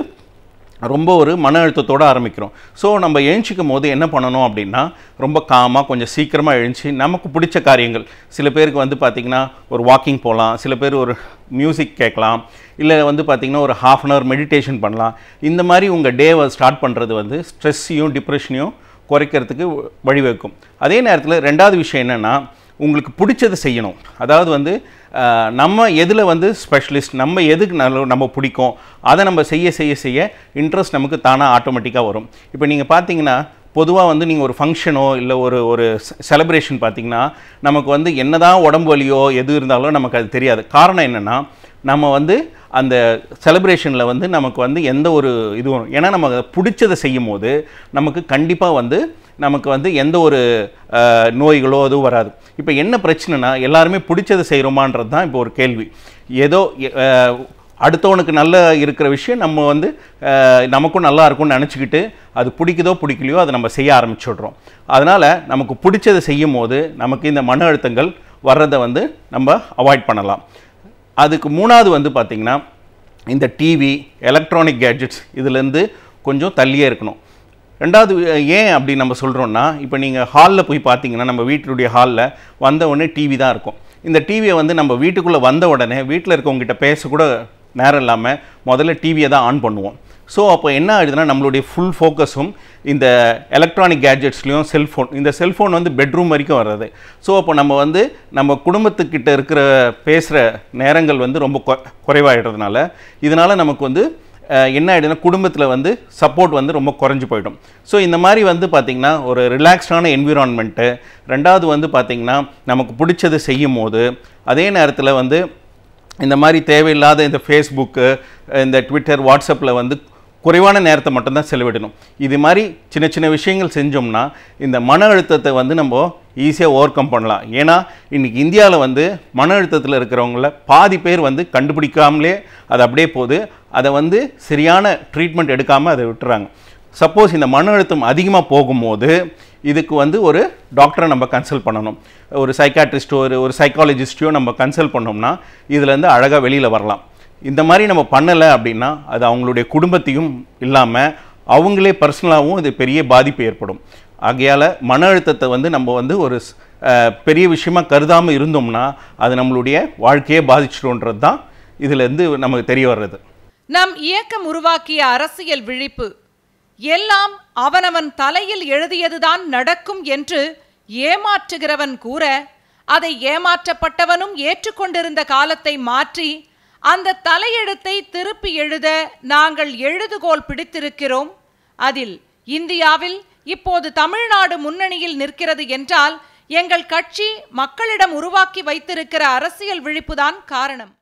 ரொம்ப ஒரு மன அழுத்தத்தோடு ஆரம்பிக்கிறோம். ஸோ நம்ம எழுந்திக்கும் போது என்ன பண்ணணும் அப்படின்னா, ரொம்ப காமாக கொஞ்சம் சீக்கிரமாக எழுந்துச்சி நமக்கு பிடிச்ச காரியங்கள், சில பேருக்கு வந்து பார்த்திங்கன்னா ஒரு வாக்கிங் போகலாம், சில பேர் ஒரு மியூசிக் கேட்கலாம், இல்லை வந்து பார்த்திங்கன்னா ஒரு ½ அன் ஹவர் மெடிடேஷன் பண்ணலாம். இந்த மாதிரி உங்கள் டேவை ஸ்டார்ட் பண்ணுறது வந்து ஸ்ட்ரெஸ்ஸையும் டிப்ரெஷனையும் குறைக்கிறதுக்கு வழிவகுக்கும். அதே நேரத்தில் ரெண்டாவது விஷயம் என்னென்னா, உங்களுக்கு பிடிச்சது செய்யணும். அதாவது வந்து நம்ம எதில் வந்து ஸ்பெஷலிஸ்ட், நம்ம எதுக்கு நம்ம பிடிக்கும் அதை நம்ம செய்ய இன்ட்ரெஸ்ட் நமக்கு தானாக ஆட்டோமேட்டிக்காக வரும். இப்போ நீங்கள் பார்த்தீங்கன்னா பொதுவாக வந்து நீங்கள் ஒரு ஃபங்க்ஷனோ இல்லை ஒரு செலிப்ரேஷன் பார்த்தீங்கன்னா நமக்கு வந்து என்னதான் உடம்பு வலியோ எது இருந்தாலும் நமக்கு அது தெரியாது. காரணம் என்னென்னா, நம்ம வந்து அந்த செலிப்ரேஷனில் வந்து நமக்கு வந்து எந்த ஒரு இதுவும், ஏன்னா நம்ம பிடிச்சதை செய்யும் போது நமக்கு கண்டிப்பாக வந்து நமக்கு வந்து எந்த ஒரு நோய்களோ அதுவும் வராது. இப்போ என்ன பிரச்சனைனா, எல்லாருமே பிடிச்சதை செய்கிறோமான்றது தான் இப்போ ஒரு கேள்வி. ஏதோ அடுத்தவனுக்கு நல்ல இருக்கிற விஷயம் நம்ம வந்து நமக்கும் நல்லா இருக்கும்னு நினச்சிக்கிட்டு அது பிடிக்குதோ பிடிக்கலையோ அதை நம்ம செய்ய ஆரம்பிச்சுடுறோம். அதனால் நமக்கு பிடிச்சதை செய்யும் போது நமக்கு இந்த மன அழுத்தங்கள் வர்றதை வந்து நம்ம அவாய்ட் பண்ணலாம். அதுக்கு மூணாவது வந்து பார்த்திங்கன்னா, இந்த டிவி, எலக்ட்ரானிக் கேட்ஜெட்ஸ் இதுலேருந்து கொஞ்சம் தள்ளியே இருக்கணும். ரெண்டாவது ஏன் அப்படி நம்ம சொல்கிறோன்னா, இப்போ நீங்கள் ஹாலில் போய் பார்த்தீங்கன்னா நம்ம வீட்டுடைய ஹாலில் வந்த உடனே டிவி தான் இருக்கும். இந்த டிவியை வந்து நம்ம வீட்டுக்குள்ளே வந்த உடனே வீட்டில் இருக்கவங்ககிட்ட பேசக்கூட நேரம் இல்லாமல் முதல்ல டிவியை தான் ஆன் பண்ணுவோம். ஸோ அப்போ என்ன ஆகுதுன்னா, நம்மளுடைய ஃபுல் ஃபோக்கஸும் இந்த எலக்ட்ரானிக் கேட்ஜெட்ஸ்லேயும் இந்த செல்ஃபோன் வந்து பெட்ரூம் வரைக்கும் வர்றது. ஸோ அப்போ நம்ம குடும்பத்துக்கிட்ட இருக்கிற பேசுகிற நேரங்கள் வந்து ரொம்ப குறைவாயிடுறதுனால இதனால் நமக்கு வந்து என்ன ஆகிடுதுன்னா, குடும்பத்தில் வந்து சப்போர்ட் வந்து ரொம்ப குறைஞ்சி போயிடும். ஸோ இந்த மாதிரி வந்து பார்த்திங்கன்னா ஒரு ரிலாக்ஸ்டான என்விரான்மெண்ட்டு, ரெண்டாவது வந்து பார்த்திங்கன்னா நமக்கு பிடிச்சது செய்யும் போது, அதே நேரத்தில் வந்து இந்த மாதிரி தேவையில்லாத இந்த ஃபேஸ்புக்கு, இந்த ட்விட்டர், வாட்ஸ்அப்பில் வந்து குறைவான நேரத்தை மட்டும்தான் செலவிடணும். இது மாதிரி சின்ன சின்ன விஷயங்கள் செஞ்சோம்னா இந்த மன அழுத்தத்தை வந்து நம்ம ஈஸியாக ஓவர் கம் பண்ணலாம். ஏன்னா இன்றைக்கி இந்தியாவில் வந்து மன அழுத்தத்தில் இருக்கிறவங்கள பாதி பேர் வந்து கண்டுபிடிக்காமலே அது அப்படியே போகுது. அதை வந்து சரியான ட்ரீட்மெண்ட் எடுக்காமல் அதை விட்டுறாங்க. சப்போஸ் இந்த மன அழுத்தம் அதிகமாக போகும்போது இதுக்கு வந்து ஒரு டாக்டரை நம்ம கன்சல்ட் பண்ணணும். ஒரு சைக்காட்ரிஸ்ட்டோ ஒரு சைக்காலஜிஸ்ட்டையோ நம்ம கன்சல்ட் பண்ணோம்னா இதுலேருந்து அழகாக வெளியில் வரலாம். இந்த மாதிரி நம்ம பண்ணலை அப்படின்னா அது அவங்களுடைய குடும்பத்தையும் இல்லாமல் அவங்களே பர்சனலாகவும் இது பெரிய பாதிப்பு ஏற்படும். ஆகையால் மன அழுத்தத்தை வந்து நம்ம வந்து ஒரு பெரிய விஷயமாக கருதாமல் இருந்தோம்னா அது நம்மளுடைய வாழ்க்கையே பாதிச்சிடும்ன்றது தான் இதிலேருந்து நமக்கு தெரிய வர்றது. நம் இயக்கம் உருவாக்கிய அரசியல் விழிப்பு எல்லாம் அவனவன் தலையில் எழுதியதுதான் நடக்கும் என்று ஏமாற்றுகிறவன் கூற, அதை ஏமாற்றப்பட்டவனும் ஏற்றுக்கொண்டிருந்த காலத்தை மாற்றி அந்த தலையெழுத்தை திருப்பி எழுத நாங்கள் எழுதுகோல் பிடித்திருக்கிறோம். அதில் இந்தியாவில் இப்போது தமிழ்நாடு முன்னணியில் நிற்கிறது என்றால் எங்கள் கட்சி மக்களிடம் உருவாக்கி வைத்திருக்கிற அரசியல் விழிப்புதான் காரணம்.